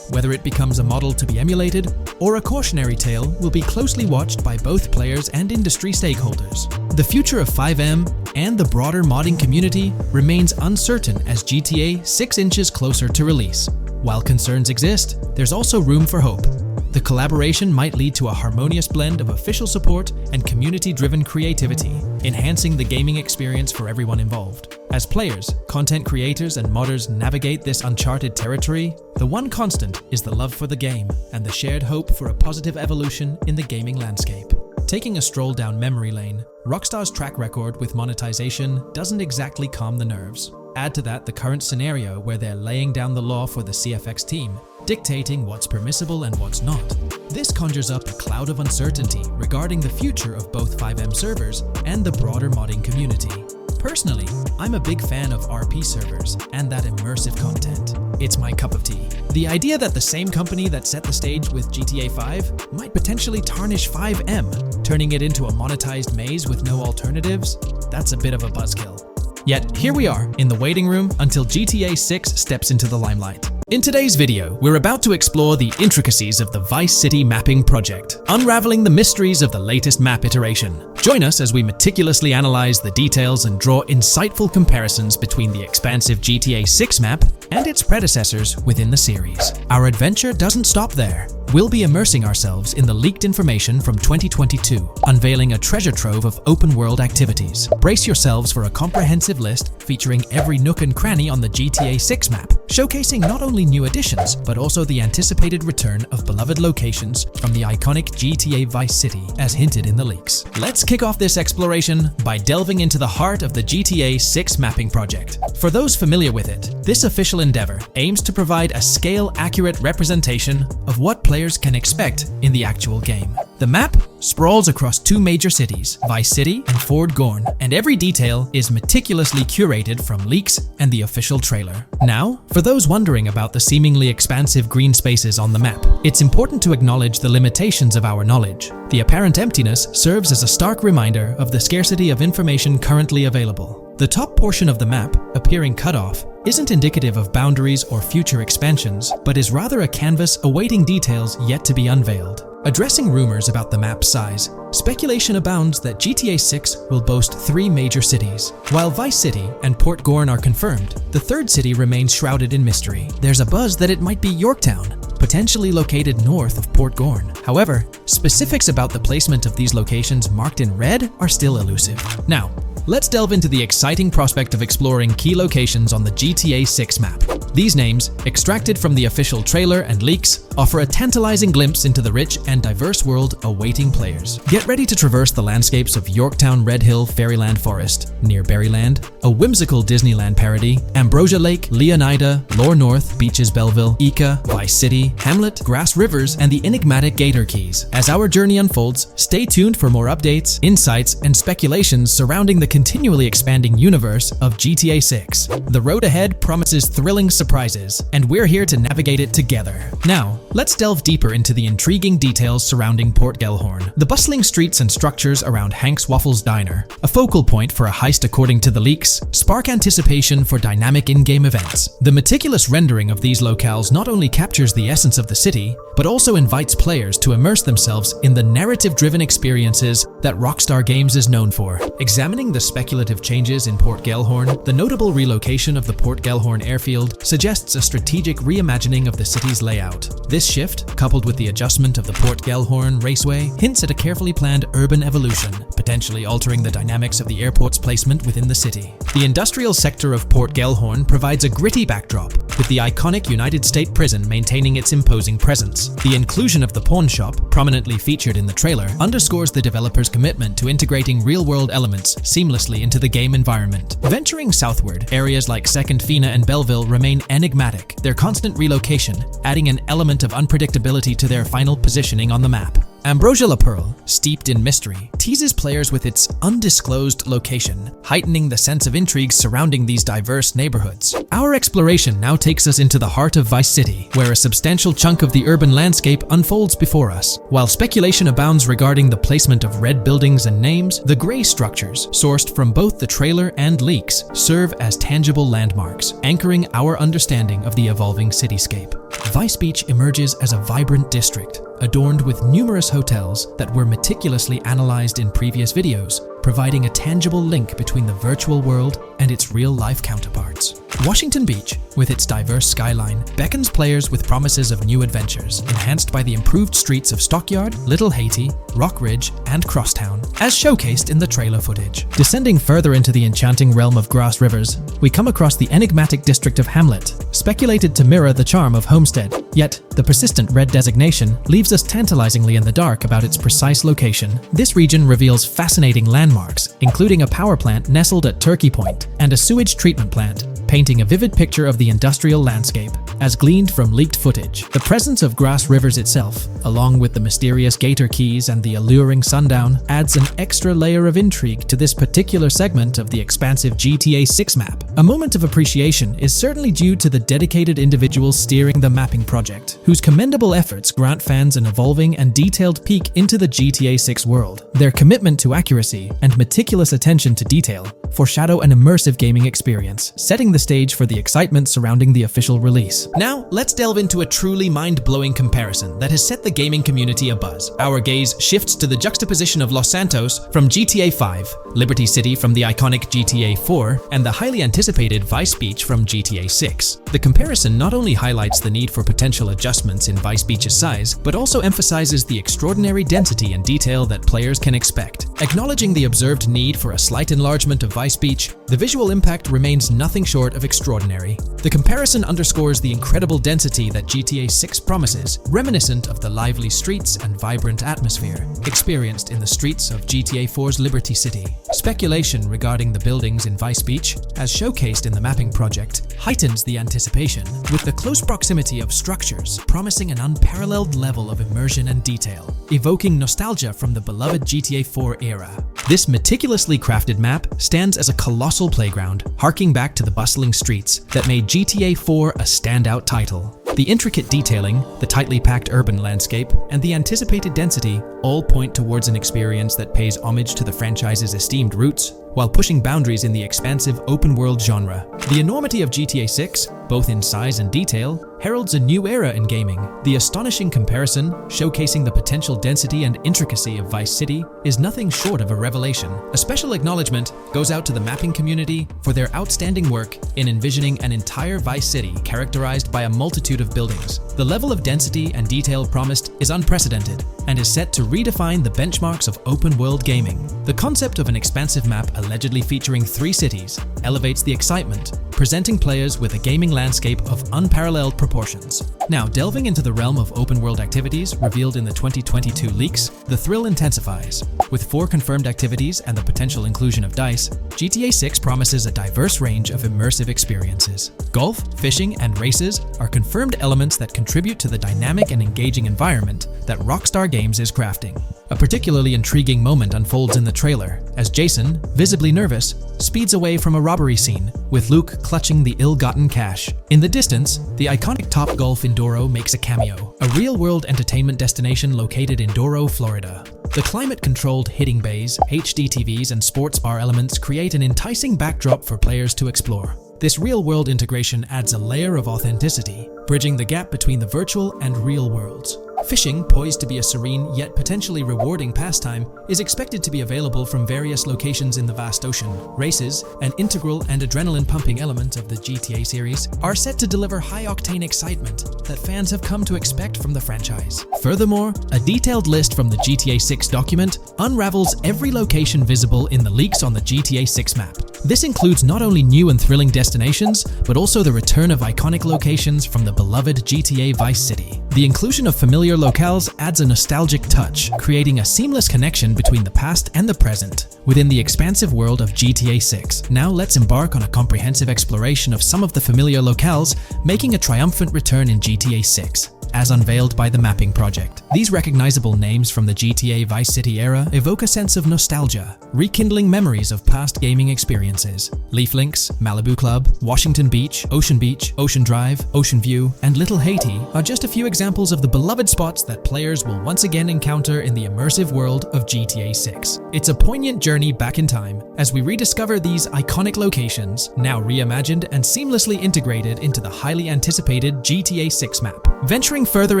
Whether it becomes a model to be emulated or a cautionary tale will be closely watched by both players and industry stakeholders. The future of FiveM and the broader modding community remains uncertain as GTA 6 inches closer to release. While concerns exist, there's also room for hope. The collaboration might lead to a harmonious blend of official support and community-driven creativity, enhancing the gaming experience for everyone involved. As players, content creators, and modders navigate this uncharted territory, the one constant is the love for the game and the shared hope for a positive evolution in the gaming landscape. Taking a stroll down memory lane, Rockstar's track record with monetization doesn't exactly calm the nerves. Add to that the current scenario where they're laying down the law for the CFX team, dictating what's permissible and what's not. This conjures up a cloud of uncertainty regarding the future of both FiveM servers and the broader modding community. Personally, I'm a big fan of RP servers and that immersive content. It's my cup of tea. The idea that the same company that set the stage with GTA 5 might potentially tarnish FiveM, turning it into a monetized maze with no alternatives, that's a bit of a buzzkill. Yet, here we are, in the waiting room until GTA 6 steps into the limelight. In today's video, we're about to explore the intricacies of the Vice City mapping project, unraveling the mysteries of the latest map iteration. Join us as we meticulously analyze the details and draw insightful comparisons between the expansive GTA 6 map and its predecessors within the series. Our adventure doesn't stop there. We'll be immersing ourselves in the leaked information from 2022, unveiling a treasure trove of open-world activities. Brace yourselves for a comprehensive list featuring every nook and cranny on the GTA 6 map, showcasing not only new additions, but also the anticipated return of beloved locations from the iconic GTA Vice City, as hinted in the leaks. Let's kick off this exploration by delving into the heart of the GTA 6 mapping project. For those familiar with it, this official endeavor aims to provide a scale-accurate representation of what players can expect in the actual game. The map sprawls across two major cities, Vice City and Fort Gorn, and every detail is meticulously curated from leaks and the official trailer. Now, for those wondering about the seemingly expansive green spaces on the map, it's important to acknowledge the limitations of our knowledge. The apparent emptiness serves as a stark reminder of the scarcity of information currently available. The top portion of the map, appearing cut off, isn't indicative of boundaries or future expansions, but is rather a canvas awaiting details yet to be unveiled. Addressing rumors about the map's size, speculation abounds that GTA 6 will boast 3 major cities. While Vice City and Port Gorn are confirmed, the third city remains shrouded in mystery. There's a buzz that it might be Yorktown, potentially located north of Port Gorn. However, specifics about the placement of these locations marked in red are still elusive. Now, let's delve into the exciting prospect of exploring key locations on the GTA 6 map. These names, extracted from the official trailer and leaks, offer a tantalizing glimpse into the rich and diverse world awaiting players. Get ready to traverse the landscapes of Yorktown Red Hill Fairyland Forest, near Berryland, a whimsical Disneyland parody, Ambrosia Lake, Leonida, Lore North, Beaches Belleville, Ica, Vice City, Hamlet, Grass Rivers, and the enigmatic Gator Keys. As our journey unfolds, stay tuned for more updates, insights, and speculations surrounding the continually expanding universe of GTA 6. The road ahead promises thrilling surprises surprises, and we're here to navigate it together. Now, let's delve deeper into the intriguing details surrounding Port Gellhorn. The bustling streets and structures around Hank's Waffles Diner, a focal point for a heist according to the leaks, spark anticipation for dynamic in-game events. The meticulous rendering of these locales not only captures the essence of the city, but also invites players to immerse themselves in the narrative-driven experiences that Rockstar Games is known for. Examining the speculative changes in Port Gellhorn, the notable relocation of the Port Gellhorn airfield suggests a strategic reimagining of the city's layout. This shift, coupled with the adjustment of the Port Gellhorn Raceway, hints at a carefully planned urban evolution, potentially altering the dynamics of the airport's placement within the city. The industrial sector of Port Gellhorn provides a gritty backdrop, with the iconic United States prison maintaining its imposing presence. The inclusion of the pawn shop, prominently featured in the trailer, underscores the developer's commitment to integrating real-world elements seamlessly into the game environment. Venturing southward, areas like Second Fina and Belleville remain enigmatic, their constant relocation adding an element of unpredictability to their final positioning on the map. Ambrosia La Pearl, steeped in mystery, teases players with its undisclosed location, heightening the sense of intrigue surrounding these diverse neighborhoods. Our exploration now takes us into the heart of Vice City, where a substantial chunk of the urban landscape unfolds before us. While speculation abounds regarding the placement of red buildings and names, the gray structures, sourced from both the trailer and leaks, serve as tangible landmarks, anchoring our understanding of the evolving cityscape. Vice Beach emerges as a vibrant district, adorned with numerous hotels that were meticulously analyzed in previous videos, providing a tangible link between the virtual world and its real-life counterparts. Washington Beach, with its diverse skyline, beckons players with promises of new adventures, enhanced by the improved streets of Stockyard, Little Haiti, Rock Ridge, and Crosstown, as showcased in the trailer footage. Descending further into the enchanting realm of Grass Rivers, we come across the enigmatic district of Hamlet, speculated to mirror the charm of Homestead. Yet, the persistent red designation leaves us tantalizingly in the dark about its precise location. This region reveals fascinating landmarks, including a power plant nestled at Turkey Point and a sewage treatment plant, painting a vivid picture of the industrial landscape, as gleaned from leaked footage. The presence of Grass Rivers itself, along with the mysterious Gator Keys and the alluring sundown, adds an extra layer of intrigue to this particular segment of the expansive GTA 6 map. A moment of appreciation is certainly due to the dedicated individuals steering the mapping project, whose commendable efforts grant fans an evolving and detailed peek into the GTA 6 world. Their commitment to accuracy and meticulous attention to detail foreshadow an immersive gaming experience, setting the stage for the excitement surrounding the official release. Now, let's delve into a truly mind-blowing comparison that has set the gaming community abuzz. Our gaze shifts to the juxtaposition of Los Santos from GTA 5, Liberty City from the iconic GTA 4, and the highly anticipated Vice Beach from GTA 6. The comparison not only highlights the need for potential adjustments in Vice Beach's size, but also emphasizes the extraordinary density and detail that players can expect. Acknowledging the observed need for a slight enlargement of Vice Beach, the visual impact remains nothing short of extraordinary. The comparison underscores the incredible density that GTA 6 promises, reminiscent of the lively streets and vibrant atmosphere experienced in the streets of GTA 4's Liberty City. Speculation regarding the buildings in Vice Beach, as showcased in the mapping project, heightens the anticipation, with the close proximity of structures promising an unparalleled level of immersion and detail, evoking nostalgia from the beloved GTA 4 era. This meticulously crafted map stands as a colossal playground, harking back to the bustling streets that made GTA 4 a standout title. The intricate detailing, the tightly packed urban landscape, and the anticipated density all point towards an experience that pays homage to the franchise's esteemed roots, while pushing boundaries in the expansive open-world genre. The enormity of GTA 6, both in size and detail, heralds a new era in gaming. The astonishing comparison, showcasing the potential density and intricacy of Vice City, is nothing short of a revelation. A special acknowledgement goes out to the mapping community for their outstanding work in envisioning an entire Vice City characterized by a multitude of buildings. The level of density and detail promised is unprecedented and is set to redefine the benchmarks of open-world gaming. The concept of an expansive map allegedly featuring 3 cities elevates the excitement, presenting players with a gaming landscape of unparalleled proportions. Now, delving into the realm of open-world activities revealed in the 2022 leaks, the thrill intensifies. With 4 confirmed activities and the potential inclusion of DICE, GTA 6 promises a diverse range of immersive experiences. Golf, fishing, and races are confirmed elements that contribute to the dynamic and engaging environment that Rockstar Games is crafting. A particularly intriguing moment unfolds in the trailer, as Jason, visibly nervous, speeds away from a robbery scene, with Luke clutching the ill-gotten cash. In the distance, the iconic Topgolf in Douro makes a cameo, a real-world entertainment destination located in Douro, Florida. The climate-controlled hitting bays, HD TVs, and sports bar elements create an enticing backdrop for players to explore. This real-world integration adds a layer of authenticity, bridging the gap between the virtual and real worlds. Fishing, poised to be a serene yet potentially rewarding pastime, is expected to be available from various locations in the vast ocean. Races, an integral and adrenaline-pumping element of the GTA series, are set to deliver high-octane excitement that fans have come to expect from the franchise. Furthermore, a detailed list from the GTA 6 document unravels every location visible in the leaks on the GTA 6 map. This includes not only new and thrilling destinations, but also the return of iconic locations from the beloved GTA Vice City. The inclusion of familiar locales adds a nostalgic touch, creating a seamless connection between the past and the present within the expansive world of GTA 6. Now let's embark on a comprehensive exploration of some of the familiar locales, making a triumphant return in GTA 6. As unveiled by the Mapping Project. These recognizable names from the GTA Vice City era evoke a sense of nostalgia, rekindling memories of past gaming experiences. Leaf Links, Malibu Club, Washington Beach, Ocean Drive, Ocean View, and Little Haiti are just a few examples of the beloved spots that players will once again encounter in the immersive world of GTA 6. It's a poignant journey back in time as we rediscover these iconic locations, now reimagined and seamlessly integrated into the highly anticipated GTA 6 map. Venturing further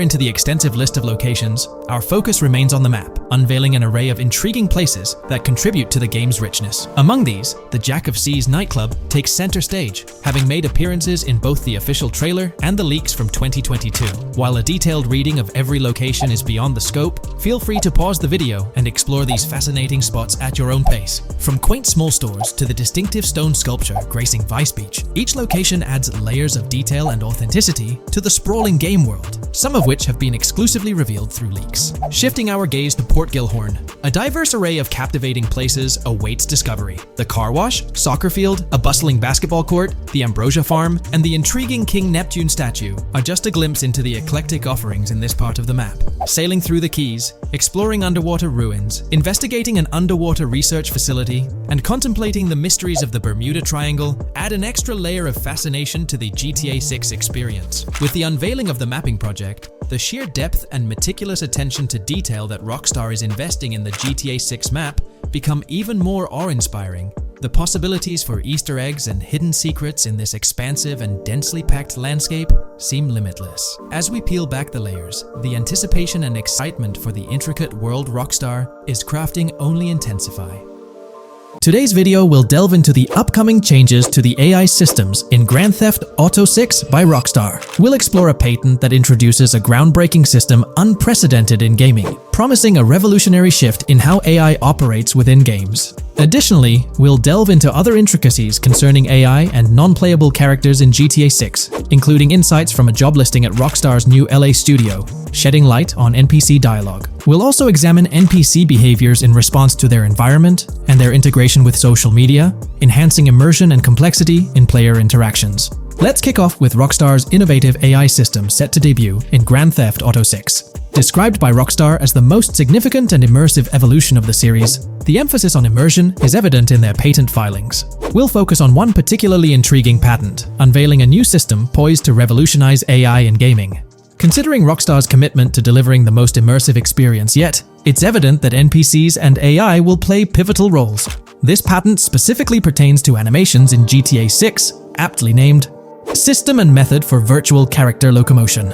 into the extensive list of locations, our focus remains on the map, unveiling an array of intriguing places that contribute to the game's richness. Among these, the Jack of Seas nightclub takes center stage, having made appearances in both the official trailer and the leaks from 2022. While a detailed reading of every location is beyond the scope, feel free to pause the video and explore these fascinating spots at your own pace. From quaint small stores to the distinctive stone sculpture gracing Vice Beach, each location adds layers of detail and authenticity to the sprawling game world, some of which have been exclusively revealed through leaks. Shifting our gaze to Port Gilhorn, a diverse array of captivating places awaits discovery. The car wash, soccer field, a bustling basketball court, the Ambrosia Farm, and the intriguing King Neptune statue are just a glimpse into the eclectic offerings in this part of the map. Sailing through the Keys, exploring underwater ruins, investigating an underwater research facility, and contemplating the mysteries of the Bermuda Triangle add an extra layer of fascination to the GTA 6 experience. With the unveiling of the Mapping Project, the sheer depth and meticulous attention to detail that Rockstar is investing in the GTA 6 map become even more awe-inspiring. The possibilities for Easter eggs and hidden secrets in this expansive and densely packed landscape seem limitless. As we peel back the layers, the anticipation and excitement for the intricate world Rockstar is crafting only intensify. Today's video will delve into the upcoming changes to the AI systems in Grand Theft Auto 6 by Rockstar. We'll explore a patent that introduces a groundbreaking system unprecedented in gaming, promising a revolutionary shift in how AI operates within games. Additionally, we'll delve into other intricacies concerning AI and non-playable characters in GTA 6, including insights from a job listing at Rockstar's new LA studio, shedding light on NPC dialogue. We'll also examine NPC behaviors in response to their environment and their integration with social media, enhancing immersion and complexity in player interactions. Let's kick off with Rockstar's innovative AI system set to debut in Grand Theft Auto 6. Described by Rockstar as the most significant and immersive evolution of the series, the emphasis on immersion is evident in their patent filings. We'll focus on one particularly intriguing patent, unveiling a new system poised to revolutionize AI in gaming. Considering Rockstar's commitment to delivering the most immersive experience yet, it's evident that NPCs and AI will play pivotal roles. This patent specifically pertains to animations in GTA 6, aptly named System and Method for Virtual Character Locomotion.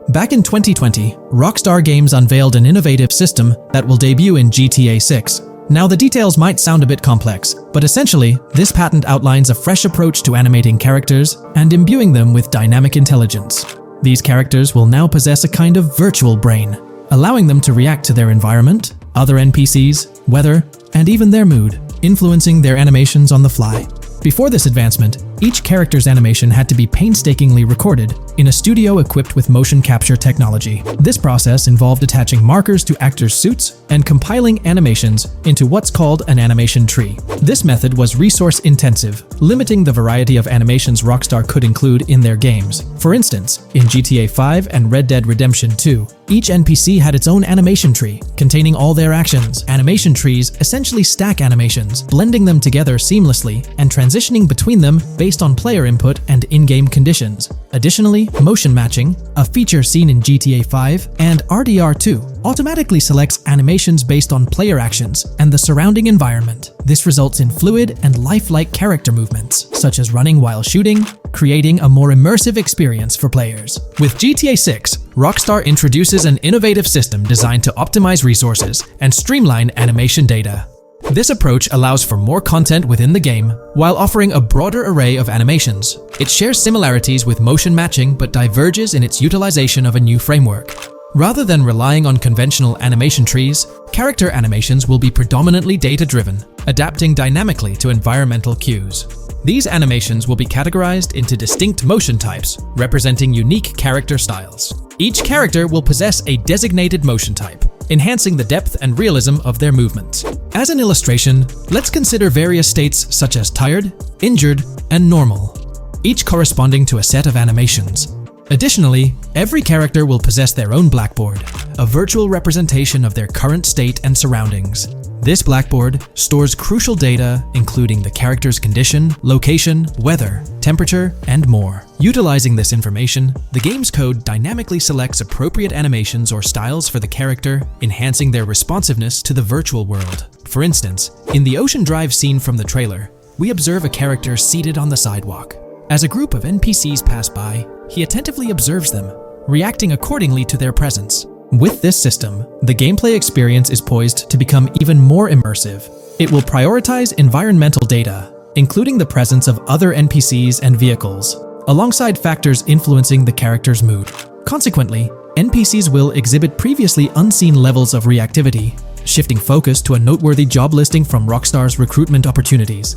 Back in 2020, Rockstar Games unveiled an innovative system that will debut in GTA 6. Now, the details might sound a bit complex, but essentially, this patent outlines a fresh approach to animating characters and imbuing them with dynamic intelligence. These characters will now possess a kind of virtual brain, allowing them to react to their environment, other NPCs, weather, and even their mood, influencing their animations on the fly. Before this advancement, each character's animation had to be painstakingly recorded in a studio equipped with motion capture technology. This process involved attaching markers to actors' suits and compiling animations into what's called an animation tree. This method was resource-intensive, limiting the variety of animations Rockstar could include in their games. For instance, in GTA 5 and Red Dead Redemption 2, each NPC had its own animation tree, containing all their actions. Animation trees essentially stack animations, blending them together seamlessly and transitioning between them based based on player input and in-game conditions. Additionally, motion matching, a feature seen in GTA 5 and RDR2, automatically selects animations based on player actions and the surrounding environment. This results in fluid and lifelike character movements, such as running while shooting, creating a more immersive experience for players. With GTA 6, Rockstar introduces an innovative system designed to optimize resources and streamline animation data. This approach allows for more content within the game while offering a broader array of animations. It shares similarities with motion matching but diverges in its utilization of a new framework. Rather than relying on conventional animation trees, character animations will be predominantly data-driven, adapting dynamically to environmental cues. These animations will be categorized into distinct motion types, representing unique character styles. Each character will possess a designated motion type, enhancing the depth and realism of their movements. As an illustration, let's consider various states such as tired, injured, and normal, each corresponding to a set of animations. Additionally, every character will possess their own blackboard, a virtual representation of their current state and surroundings. This blackboard stores crucial data including the character's condition, location, weather, temperature, and more. Utilizing this information, the game's code dynamically selects appropriate animations or styles for the character, enhancing their responsiveness to the virtual world. For instance, in the Ocean Drive scene from the trailer, we observe a character seated on the sidewalk. As a group of NPCs pass by, he attentively observes them, reacting accordingly to their presence. With this system, the gameplay experience is poised to become even more immersive. It will prioritize environmental data, including the presence of other NPCs and vehicles, alongside factors influencing the character's mood. Consequently, NPCs will exhibit previously unseen levels of reactivity, shifting focus to a noteworthy job listing from Rockstar's recruitment opportunities.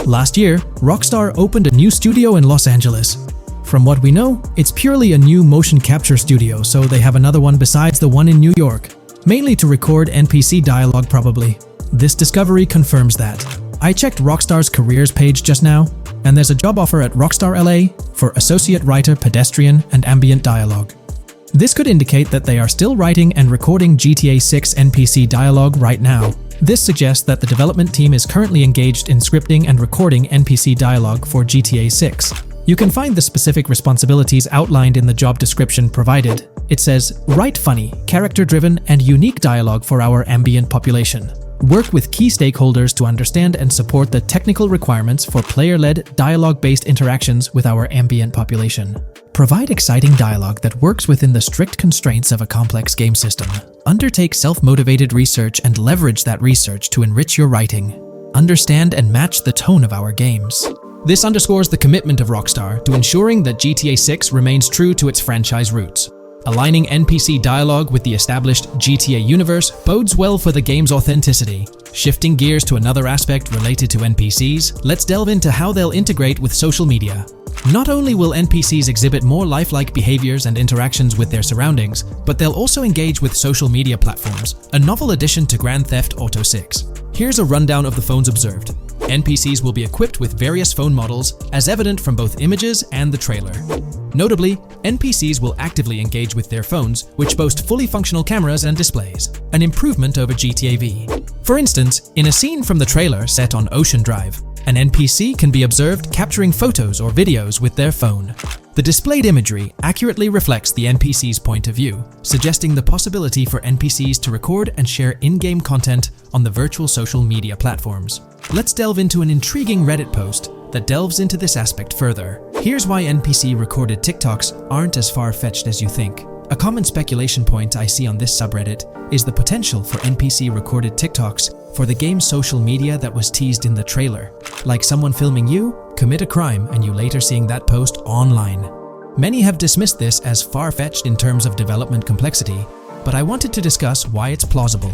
Last year, Rockstar opened a new studio in Los Angeles. From what we know, it's purely a new motion capture studio, so they have another one besides the one in New York, mainly to record NPC dialogue probably. This discovery confirms that. I checked Rockstar's careers page just now, and there's a job offer at Rockstar LA for Associate Writer Pedestrian and Ambient Dialogue. This could indicate that they are still writing and recording GTA 6 NPC dialogue right now. This suggests that the development team is currently engaged in scripting and recording NPC dialogue for GTA 6. You can find the specific responsibilities outlined in the job description provided. It says, write funny, character-driven, and unique dialogue for our ambient population. Work with key stakeholders to understand and support the technical requirements for player-led, dialogue-based interactions with our ambient population. Provide exciting dialogue that works within the strict constraints of a complex game system. Undertake self-motivated research and leverage that research to enrich your writing. Understand and match the tone of our games. This underscores the commitment of Rockstar to ensuring that GTA 6 remains true to its franchise roots. Aligning NPC dialogue with the established GTA universe bodes well for the game's authenticity. Shifting gears to another aspect related to NPCs, let's delve into how they'll integrate with social media. Not only will NPCs exhibit more lifelike behaviors and interactions with their surroundings, but they'll also engage with social media platforms, a novel addition to Grand Theft Auto 6. Here's a rundown of the phones observed. NPCs will be equipped with various phone models, as evident from both images and the trailer. Notably, NPCs will actively engage with their phones, which boast fully functional cameras and displays, an improvement over GTA V. For instance, in a scene from the trailer set on Ocean Drive, an NPC can be observed capturing photos or videos with their phone. The displayed imagery accurately reflects the NPC's point of view, suggesting the possibility for NPCs to record and share in-game content on the virtual social media platforms. Let's delve into an intriguing Reddit post that delves into this aspect further. Here's why NPC-recorded TikToks aren't as far-fetched as you think. A common speculation point I see on this subreddit is the potential for NPC-recorded TikToks for the game's social media that was teased in the trailer, like someone filming you commit a crime and you later seeing that post online. Many have dismissed this as far-fetched in terms of development complexity, but I wanted to discuss why it's plausible.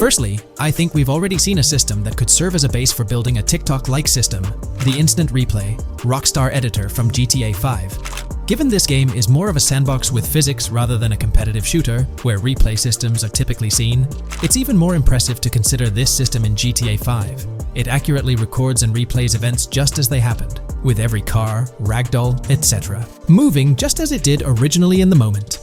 Firstly, I think we've already seen a system that could serve as a base for building a TikTok-like system, the Instant Replay, Rockstar editor from GTA 5. Given this game is more of a sandbox with physics rather than a competitive shooter, where replay systems are typically seen, it's even more impressive to consider this system in GTA 5. It accurately records and replays events just as they happened, with every car, ragdoll, etc., moving just as it did originally in the moment.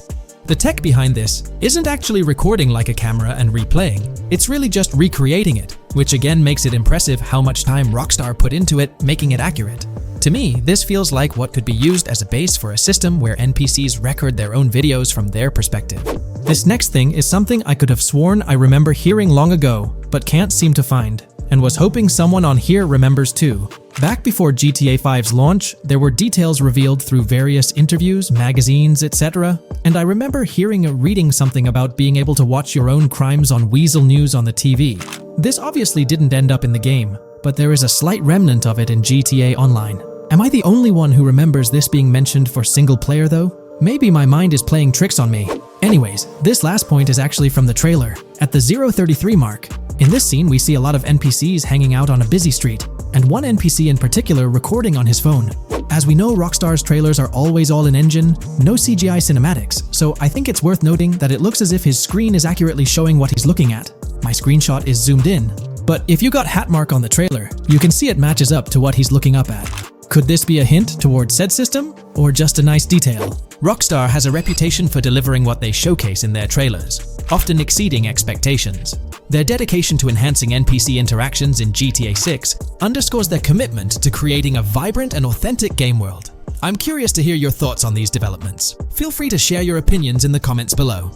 The tech behind this isn't actually recording like a camera and replaying, it's really just recreating it, which again makes it impressive how much time Rockstar put into it, making it accurate. To me, this feels like what could be used as a base for a system where NPCs record their own videos from their perspective. This next thing is something I could have sworn I remember hearing long ago, but can't seem to find, and was hoping someone on here remembers too. Back before GTA 5's launch, there were details revealed through various interviews, magazines, etc., and I remember hearing or reading something about being able to watch your own crimes on Weasel News on the TV. This obviously didn't end up in the game, but there is a slight remnant of it in GTA Online. Am I the only one who remembers this being mentioned for single player though? Maybe my mind is playing tricks on me. Anyways, this last point is actually from the trailer, at the 0:33 mark. In this scene, we see a lot of NPCs hanging out on a busy street, and one NPC in particular recording on his phone. As we know, Rockstar's trailers are always all in engine, no CGI cinematics, so I think it's worth noting that it looks as if his screen is accurately showing what he's looking at. My screenshot is zoomed in, but if you got Hatmark on the trailer, you can see it matches up to what he's looking up at. Could this be a hint towards said system, or just a nice detail? Rockstar has a reputation for delivering what they showcase in their trailers, often exceeding expectations. Their dedication to enhancing NPC interactions in GTA 6 underscores their commitment to creating a vibrant and authentic game world. I'm curious to hear your thoughts on these developments. Feel free to share your opinions in the comments below.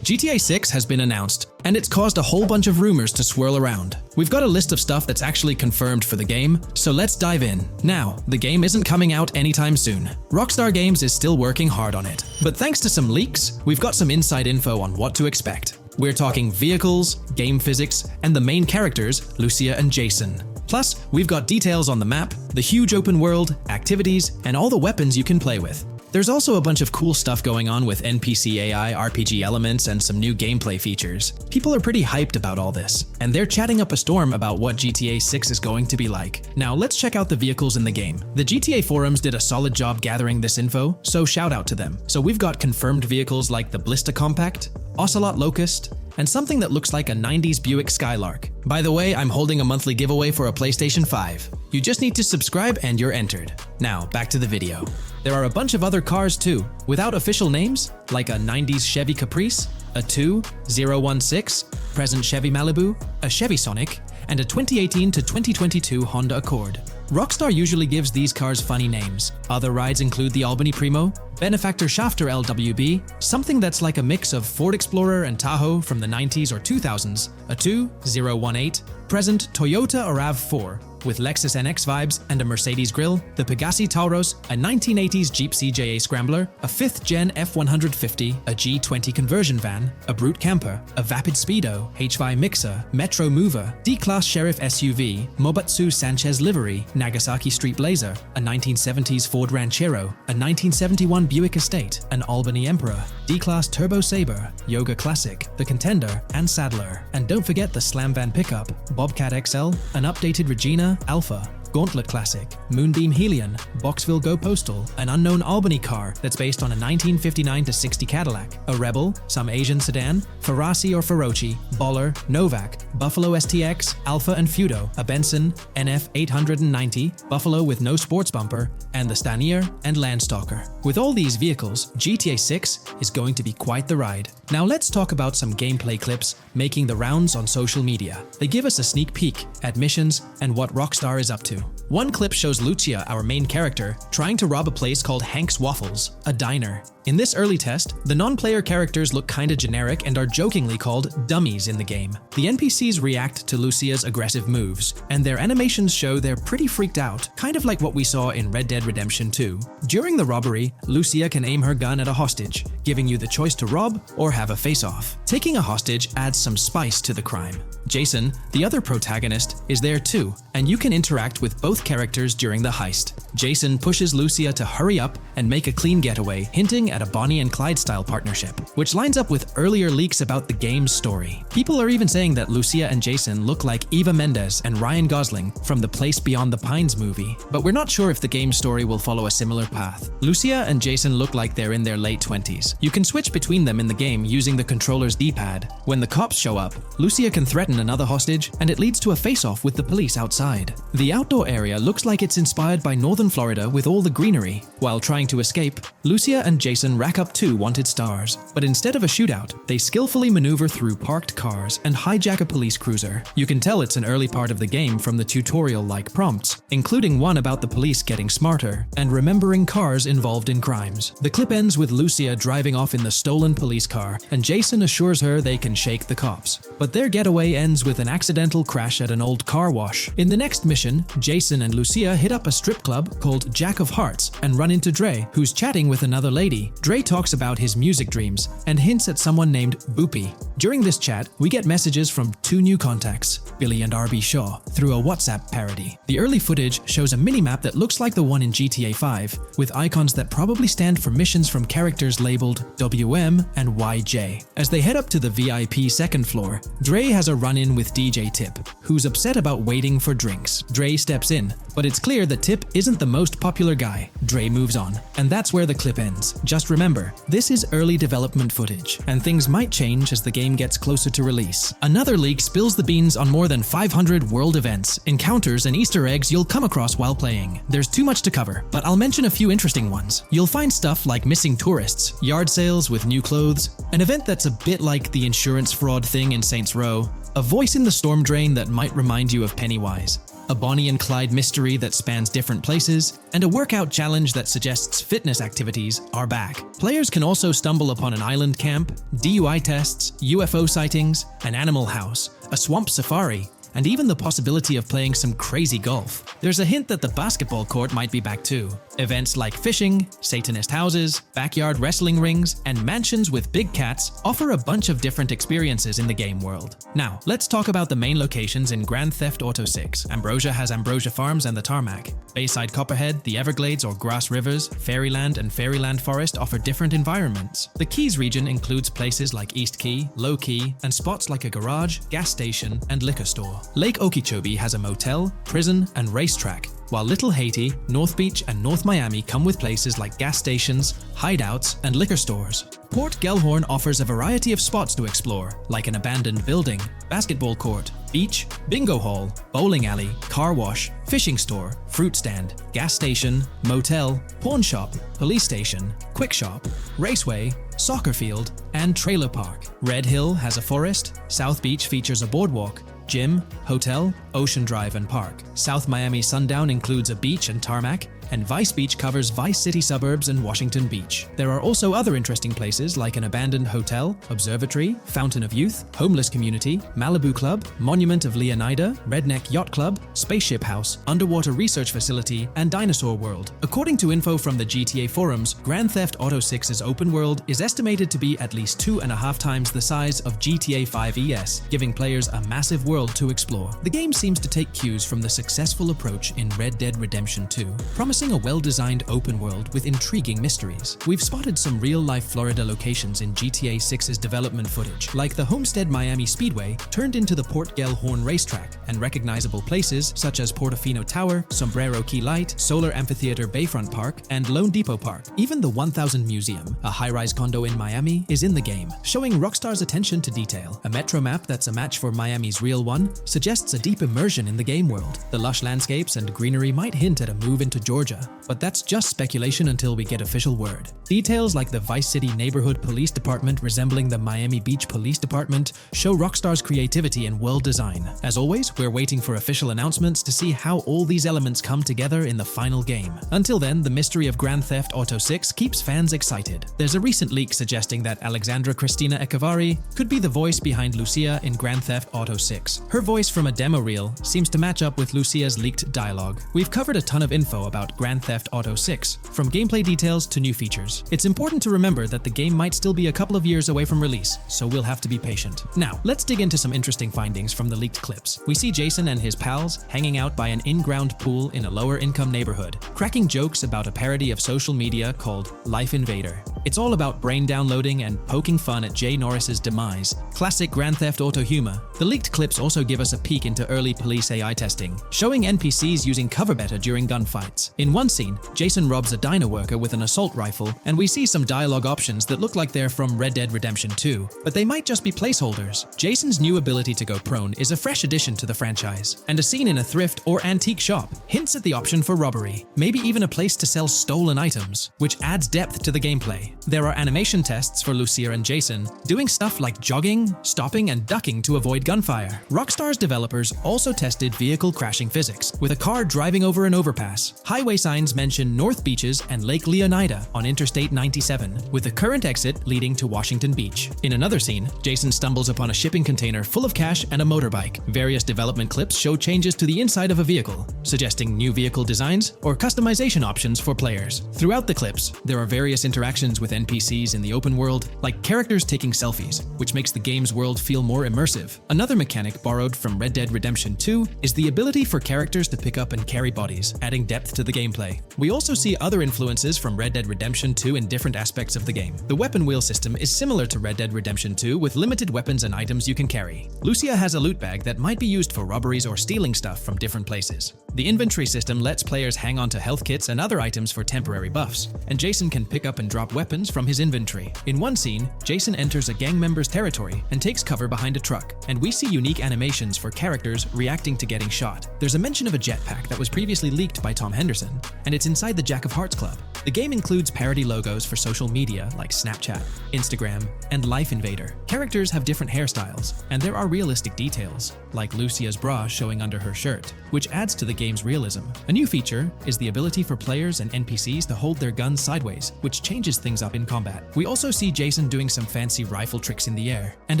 GTA 6 has been announced, and it's caused a whole bunch of rumors to swirl around. We've got a list of stuff that's actually confirmed for the game, so let's dive in. Now, the game isn't coming out anytime soon. Rockstar Games is still working hard on it, but thanks to some leaks, we've got some inside info on what to expect. We're talking vehicles, game physics, and the main characters, Lucia and Jason. Plus, we've got details on the map, the huge open world, activities, and all the weapons you can play with. There's also a bunch of cool stuff going on with NPC AI, RPG elements, and some new gameplay features. People are pretty hyped about all this, and they're chatting up a storm about what GTA 6 is going to be like. Now let's check out the vehicles in the game. The GTA forums did a solid job gathering this info, so shout out to them. So we've got confirmed vehicles like the Blista Compact, Ocelot Locust, and something that looks like a 90s Buick Skylark. By the way, I'm holding a monthly giveaway for a PlayStation 5. You just need to subscribe and you're entered. Now, back to the video. There are a bunch of other cars too, without official names, like a 90s Chevy Caprice, a 2016 present Chevy Malibu, a Chevy Sonic, and a 2018 to 2022 Honda Accord. Rockstar usually gives these cars funny names. Other rides include the Albany Primo, Benefactor Shafter LWB, something that's like a mix of Ford Explorer and Tahoe from the 90s or 2000s, a 2018 present Toyota RAV4, with Lexus NX vibes and a Mercedes grille, the Pegassi Tauros, a 1980s Jeep CJA Scrambler, a 5th Gen F150, a G20 conversion van, a Brute Camper, a Vapid Speedo, HY Mixer, Metro Mover, D-Class Sheriff SUV, Mobatsu Sanchez Livery, Nagasaki Street Blazer, a 1970s Ford Ranchero, a 1971 Buick Estate, an Albany Emperor, D-Class Turbo Sabre, Yoga Classic, the Contender, and Sadler. And don't forget the Slam Van Pickup, Bobcat XL, an updated Regina, Alpha, Gauntlet Classic, Moonbeam Helion, Boxville Go Postal, an unknown Albany car that's based on a 1959-60 Cadillac, a Rebel, some Asian sedan, Ferrari or Feroci, Baller, Novak, Buffalo STX, Alpha and Feudo, a Benson, NF 890, Buffalo with no sports bumper, and the Stanier and Landstalker. With all these vehicles, GTA 6 is going to be quite the ride. Now let's talk about some gameplay clips making the rounds on social media. They give us a sneak peek at missions and what Rockstar is up to. One clip shows Lucia, our main character, trying to rob a place called Hank's Waffles, a diner. In this early test, the non-player characters look kinda generic and are jokingly called dummies in the game. The NPCs react to Lucia's aggressive moves, and their animations show they're pretty freaked out, kind of like what we saw in Red Dead Redemption 2. During the robbery, Lucia can aim her gun at a hostage, giving you the choice to rob or have a face-off. Taking a hostage adds some spice to the crime. Jason, the other protagonist, is there too, and you can interact with both characters during the heist. Jason pushes Lucia to hurry up and make a clean getaway, hinting at a Bonnie and Clyde style partnership, which lines up with earlier leaks about the game's story. People are even saying that Lucia and Jason look like Eva Mendes and Ryan Gosling from the Place Beyond the Pines movie, but we're not sure if the game's story will follow a similar path. Lucia and Jason look like they're in their late 20s. You can switch between them in the game using the controller's D-pad. When the cops show up, Lucia can threaten another hostage, and it leads to a face-off with the police outside. The outdoor area looks like it's inspired by northern Florida with all the greenery. While trying to escape, Lucia and Jason Jason rack up 2 wanted stars. But instead of a shootout, they skillfully maneuver through parked cars and hijack a police cruiser. You can tell it's an early part of the game from the tutorial-like prompts, including one about the police getting smarter and remembering cars involved in crimes. The clip ends with Lucia driving off in the stolen police car, and Jason assures her they can shake the cops. But their getaway ends with an accidental crash at an old car wash. In the next mission, Jason and Lucia hit up a strip club called Jack of Hearts and run into Dre, who's chatting with another lady. Dre talks about his music dreams and hints at someone named Boopy. During this chat, we get messages from 2 new contacts, Billy and RB Shaw, through a WhatsApp parody. The early footage shows a minimap that looks like the one in GTA 5, with icons that probably stand for missions from characters labeled WM and YJ. As they head up to the VIP second floor, Dre has a run-in with DJ Tip, who's upset about waiting for drinks. Dre steps in, but it's clear that Tip isn't the most popular guy. Dre moves on, and that's where the clip ends. Just remember, this is early development footage, and things might change as the game gets closer to release. Another leak spills the beans on more than 500 world events, encounters, and Easter eggs you'll come across while playing. There's too much to cover, but I'll mention a few interesting ones. You'll find stuff like missing tourists, yard sales with new clothes, an event that's a bit like the insurance fraud thing in Saints Row, a voice in the storm drain that might remind you of Pennywise, a Bonnie and Clyde mystery that spans different places, and a workout challenge that suggests fitness activities are back. Players can also stumble upon an island camp, DUI tests, UFO sightings, an animal house, a swamp safari, and even the possibility of playing some crazy golf. There's a hint that the basketball court might be back too. Events like fishing, Satanist houses, backyard wrestling rings, and mansions with big cats offer a bunch of different experiences in the game world. Now, let's talk about the main locations in Grand Theft Auto 6. Ambrosia has Ambrosia Farms and the Tarmac. Bayside Copperhead, the Everglades or Grass Rivers, Fairyland and Fairyland Forest offer different environments. The Keys region includes places like East Key, Low Key, and spots like a garage, gas station, and liquor store. Lake Okeechobee has a motel, prison, and racetrack, while Little Haiti, North Beach, and North Miami come with places like gas stations, hideouts, and liquor stores. Port Gellhorn offers a variety of spots to explore, like an abandoned building, basketball court, beach, bingo hall, bowling alley, car wash, fishing store, fruit stand, gas station, motel, pawn shop, police station, quick shop, raceway, soccer field, and trailer park. Red Hill has a forest, South Beach features a boardwalk, gym, hotel, Ocean Drive, and park. South Miami Sundown includes a beach and tarmac, and Vice Beach covers Vice City suburbs and Washington Beach. There are also other interesting places like an abandoned hotel, observatory, Fountain of Youth, homeless community, Malibu Club, Monument of Leonida, Redneck Yacht Club, Spaceship House, underwater research facility, and Dinosaur World. According to info from the GTA forums, Grand Theft Auto 6's open world is estimated to be at least 2.5 times the size of GTA 5 ES, giving players a massive world to explore. The game seems to take cues from the successful approach in Red Dead Redemption 2, promising a well-designed open world with intriguing mysteries. We've spotted some real-life Florida locations in GTA 6's development footage, like the Homestead Miami Speedway turned into the Port Gellhorn racetrack, and recognizable places such as Portofino Tower, Sombrero Key Light, Solar Amphitheater Bayfront Park, and Lone Depot Park. Even the 1000 Museum, a high-rise condo in Miami, is in the game, showing Rockstar's attention to detail. A metro map that's a match for Miami's real one suggests a deep immersion in the game world. The lush landscapes and greenery might hint at a move into Georgia, but that's just speculation until we get official word. Details like the Vice City Neighborhood Police Department resembling the Miami Beach Police Department show Rockstar's creativity and world design. As always, we're waiting for official announcements to see how all these elements come together in the final game. Until then, the mystery of Grand Theft Auto 6 keeps fans excited. There's a recent leak suggesting that Alexandra Christina Echevarri could be the voice behind Lucia in Grand Theft Auto 6. Her voice from a demo reel seems to match up with Lucia's leaked dialogue. We've covered a ton of info about Grand Theft Auto 6, from gameplay details to new features. It's important to remember that the game might still be a couple of years away from release, so we'll have to be patient. Now, let's dig into some interesting findings from the leaked clips. We see Jason and his pals hanging out by an in-ground pool in a lower-income neighborhood, cracking jokes about a parody of social media called Life Invader. It's all about brain downloading and poking fun at Jay Norris's demise. Classic Grand Theft Auto humor. The leaked clips also give us a peek into early police AI testing, showing NPCs using cover better during gunfights. In one scene, Jason robs a diner worker with an assault rifle, and we see some dialogue options that look like they're from Red Dead Redemption 2, but they might just be placeholders. Jason's new ability to go prone is a fresh addition to the franchise, and a scene in a thrift or antique shop hints at the option for robbery, maybe even a place to sell stolen items, which adds depth to the gameplay. There are animation tests for Lucia and Jason, doing stuff like jogging, stopping, and ducking to avoid gunfire. Rockstar's developers also tested vehicle crashing physics, with a car driving over an overpass. Highway signs mention North Beaches and Lake Leonida on Interstate 97, with the current exit leading to Washington Beach. In another scene, Jason stumbles upon a shipping container full of cash and a motorbike. Various development clips show changes to the inside of a vehicle, suggesting new vehicle designs or customization options for players. Throughout the clips, there are various interactions with NPCs in the open world, like characters taking selfies, which makes the game's world feel more immersive. Another mechanic borrowed from Red Dead Redemption 2 is the ability for characters to pick up and carry bodies, adding depth to the gameplay. We also see other influences from Red Dead Redemption 2 in different aspects of the game. The weapon wheel system is similar to Red Dead Redemption 2 with limited weapons and items you can carry. Lucia has a loot bag that might be used for robberies or stealing stuff from different places. The inventory system lets players hang on to health kits and other items for temporary buffs, and Jason can pick up and drop weapons from his inventory. In one scene, Jason enters a gang member's territory and takes cover behind a truck, and we see unique animations for characters reacting to getting shot. There's a mention of a jetpack that was previously leaked by Tom Henderson, and it's inside the Jack of Hearts Club. The game includes parody logos for social media like Snapchat, Instagram, and Life Invader. Characters have different hairstyles, and there are realistic details, like Lucia's bra showing under her shirt, which adds to the game's realism. A new feature is the ability for players and NPCs to hold their guns sideways, which changes things up in combat. We also see Jason doing some fancy rifle tricks in the air, and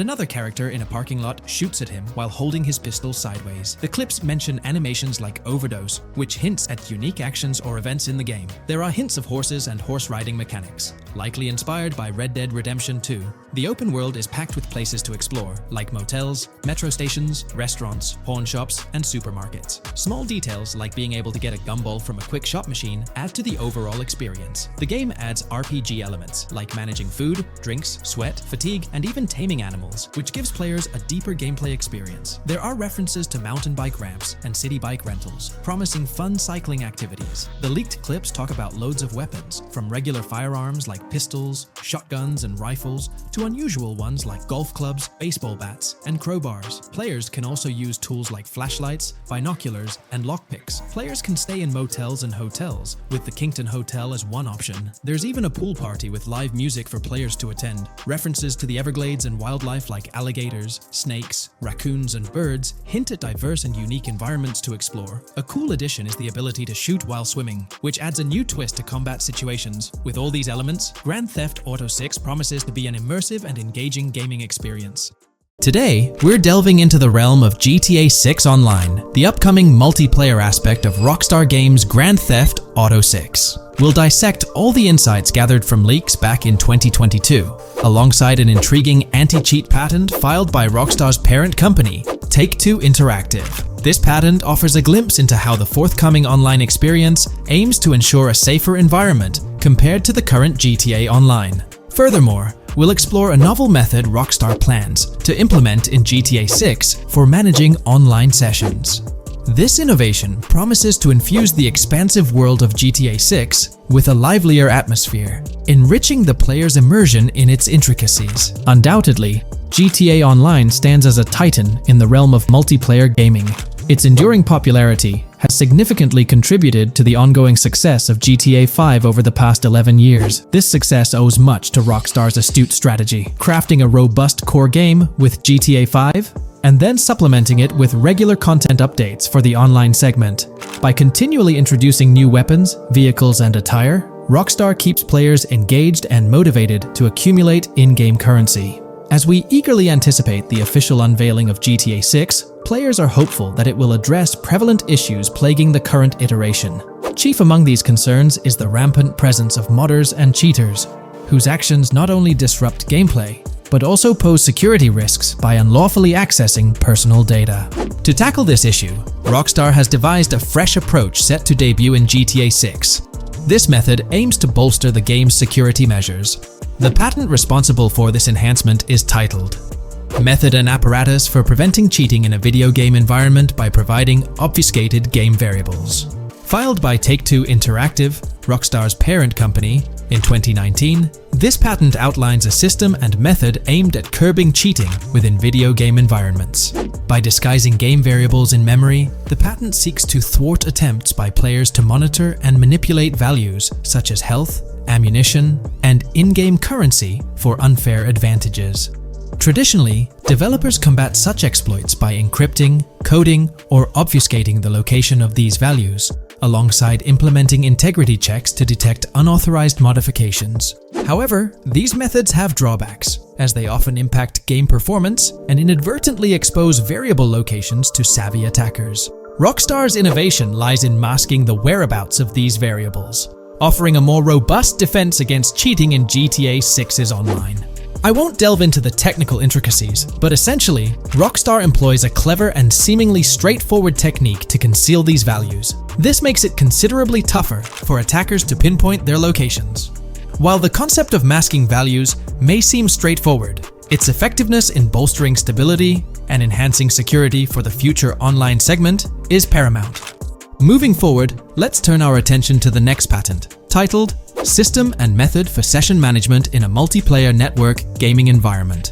another character in a parking lot shoots at him while holding his pistol sideways. The clips mention animations like overdose, which hints at unique actions or events in the game. There are hints of horses and horse riding mechanics, likely inspired by Red Dead Redemption 2. The open world is packed with places to explore, like motels, metro stations, restaurants, pawn shops, and supermarkets. Small details like being able to get a gumball from a quick shop machine add to the overall experience. The game adds RPG elements, like managing food, drinks, sweat, fatigue, and even taming animals, which gives players a deeper gameplay experience. There are references to mountain bike ramps and city bike rentals, promising fun cycling activities. The leaked clips talk about loads of weapons, from regular firearms like pistols, shotguns, and rifles, to unusual ones like golf clubs, baseball bats, and crowbars. Players can also use tools like flashlights, binoculars, and lockpicks. Players can stay in motels and hotels, with the Kingston Hotel as one option. There's even a pool party with live music for players to attend. References to the Everglades and wildlife like alligators, snakes, raccoons, and birds hint at diverse and unique environments to explore. A cool addition is the ability to shoot while swimming, which adds a new twist to combat situations. With all these elements, Grand Theft Auto 6 promises to be an immersive and engaging gaming experience. Today, we're delving into the realm of GTA 6 Online, the upcoming multiplayer aspect of Rockstar Games' Grand Theft Auto 6. We'll dissect all the insights gathered from leaks back in 2022, alongside an intriguing anti-cheat patent filed by Rockstar's parent company, Take-Two Interactive. This patent offers a glimpse into how the forthcoming online experience aims to ensure a safer environment compared to the current GTA Online. Furthermore, we'll explore a novel method Rockstar plans to implement in GTA 6 for managing online sessions. This innovation promises to infuse the expansive world of GTA 6 with a livelier atmosphere, enriching the player's immersion in its intricacies. Undoubtedly, GTA Online stands as a titan in the realm of multiplayer gaming. Its enduring popularity has significantly contributed to the ongoing success of GTA 5 over the past 11 years. This success owes much to Rockstar's astute strategy, crafting a robust core game with GTA 5 and then supplementing it with regular content updates for the online segment. By continually introducing new weapons, vehicles, and attire, Rockstar keeps players engaged and motivated to accumulate in-game currency. As we eagerly anticipate the official unveiling of GTA 6, players are hopeful that it will address prevalent issues plaguing the current iteration. Chief among these concerns is the rampant presence of modders and cheaters, whose actions not only disrupt gameplay, but also pose security risks by unlawfully accessing personal data. To tackle this issue, Rockstar has devised a fresh approach set to debut in GTA 6. This method aims to bolster the game's security measures. The patent responsible for this enhancement is titled Method and Apparatus for Preventing Cheating in a Video Game Environment by Providing Obfuscated Game Variables. Filed by Take-Two Interactive, Rockstar's parent company, in 2019, this patent outlines a system and method aimed at curbing cheating within video game environments. By disguising game variables in memory, the patent seeks to thwart attempts by players to monitor and manipulate values such as health, ammunition, and in-game currency for unfair advantages. Traditionally, developers combat such exploits by encrypting, coding, or obfuscating the location of these values, alongside implementing integrity checks to detect unauthorized modifications. However, these methods have drawbacks, as they often impact game performance and inadvertently expose variable locations to savvy attackers. Rockstar's innovation lies in masking the whereabouts of these variables, offering a more robust defense against cheating in GTA 6's online. I won't delve into the technical intricacies, but essentially, Rockstar employs a clever and seemingly straightforward technique to conceal these values. This makes it considerably tougher for attackers to pinpoint their locations. While the concept of masking values may seem straightforward, its effectiveness in bolstering stability and enhancing security for the future online segment is paramount. Moving forward, let's turn our attention to the next patent, titled System and Method for Session Management in a Multiplayer Network Gaming Environment.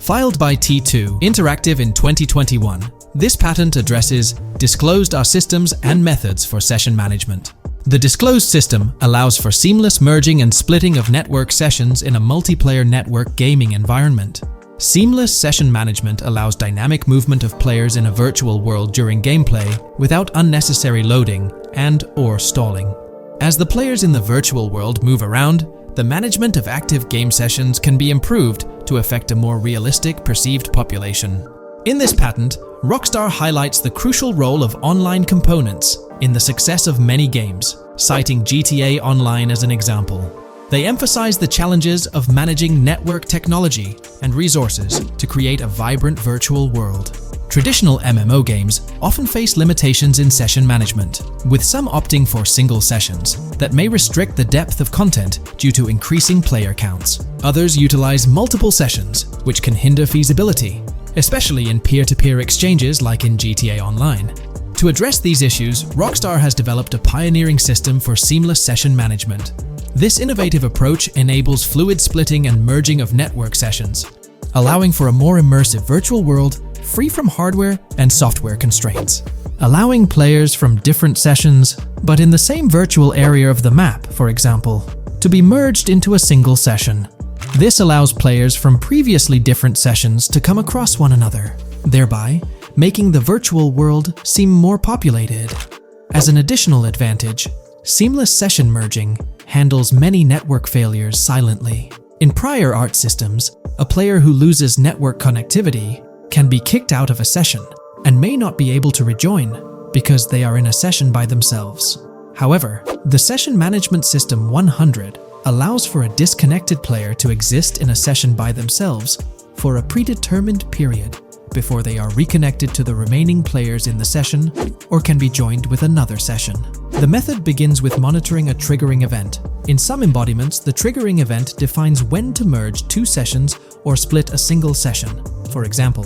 Filed by T2 Interactive in 2021, this patent addresses disclosed are systems and methods for session management. The disclosed system allows for seamless merging and splitting of network sessions in a multiplayer network gaming environment. Seamless session management allows dynamic movement of players in a virtual world during gameplay without unnecessary loading and/or stalling. As the players in the virtual world move around, the management of active game sessions can be improved to affect a more realistic perceived population. In this patent, Rockstar highlights the crucial role of online components in the success of many games, citing GTA Online as an example. They emphasize the challenges of managing network technology and resources to create a vibrant virtual world. Traditional MMO games often face limitations in session management, with some opting for single sessions that may restrict the depth of content due to increasing player counts. Others utilize multiple sessions, which can hinder feasibility, especially in peer-to-peer exchanges like in GTA Online. To address these issues, Rockstar has developed a pioneering system for seamless session management. This innovative approach enables fluid splitting and merging of network sessions, allowing for a more immersive virtual world free from hardware and software constraints. Allowing players from different sessions, but in the same virtual area of the map, for example, to be merged into a single session. This allows players from previously different sessions to come across one another, thereby making the virtual world seem more populated. As an additional advantage, seamless session merging handles many network failures silently. In prior art systems, a player who loses network connectivity can be kicked out of a session and may not be able to rejoin because they are in a session by themselves. However, the Session Management System 100 allows for a disconnected player to exist in a session by themselves for a predetermined period before they are reconnected to the remaining players in the session or can be joined with another session. The method begins with monitoring a triggering event. In some embodiments, the triggering event defines when to merge two sessions or split a single session. For example,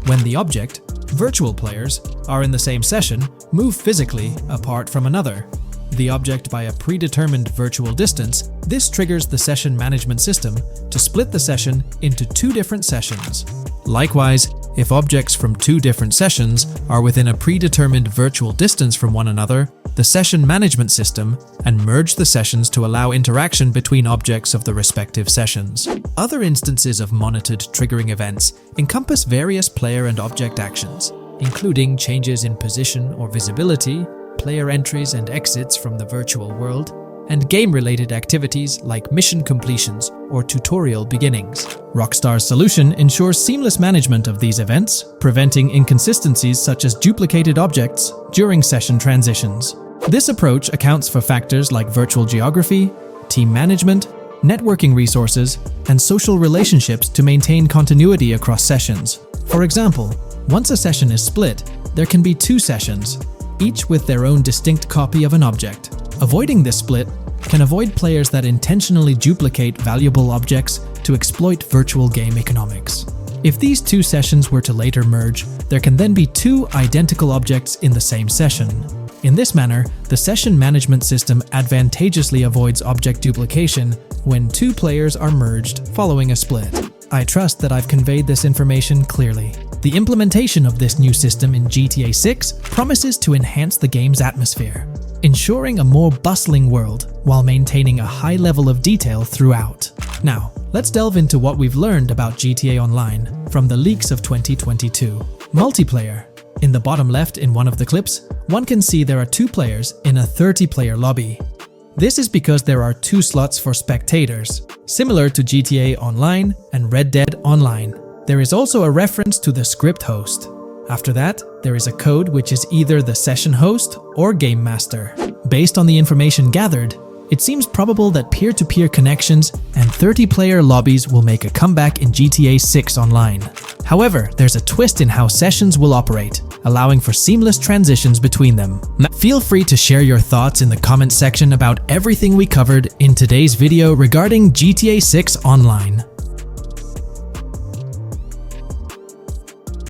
when the object, virtual players, are in the same session, move physically apart from another, the object by a predetermined virtual distance, this triggers the session management system to split the session into two different sessions. Likewise, if objects from two different sessions are within a predetermined virtual distance from one another, the session management system and merge the sessions to allow interaction between objects of the respective sessions. Other instances of monitored triggering events encompass various player and object actions, including changes in position or visibility, player entries and exits from the virtual world, and game-related activities like mission completions or tutorial beginnings. Rockstar's solution ensures seamless management of these events, preventing inconsistencies such as duplicated objects during session transitions. This approach accounts for factors like virtual geography, team management, networking resources, and social relationships to maintain continuity across sessions. For example, once a session is split, there can be two sessions, each with their own distinct copy of an object. Avoiding this split can avoid players that intentionally duplicate valuable objects to exploit virtual game economics. If these two sessions were to later merge, there can then be two identical objects in the same session. In this manner, the session management system advantageously avoids object duplication when two players are merged following a split. I trust that I've conveyed this information clearly. The implementation of this new system in GTA 6 promises to enhance the game's atmosphere, ensuring a more bustling world while maintaining a high level of detail throughout. Now, let's delve into what we've learned about GTA Online from the leaks of 2022. Multiplayer. In the bottom left in one of the clips, one can see there are two players in a 30-player lobby. This is because there are two slots for spectators, similar to GTA Online and Red Dead Online. There is also a reference to the script host. After that, there is a code which is either the session host or game master. Based on the information gathered, it seems probable that peer-to-peer connections and 30-player lobbies will make a comeback in GTA 6 Online. However, there's a twist in how sessions will operate, allowing for seamless transitions between them. Now, feel free to share your thoughts in the comments section about everything we covered in today's video regarding GTA 6 Online.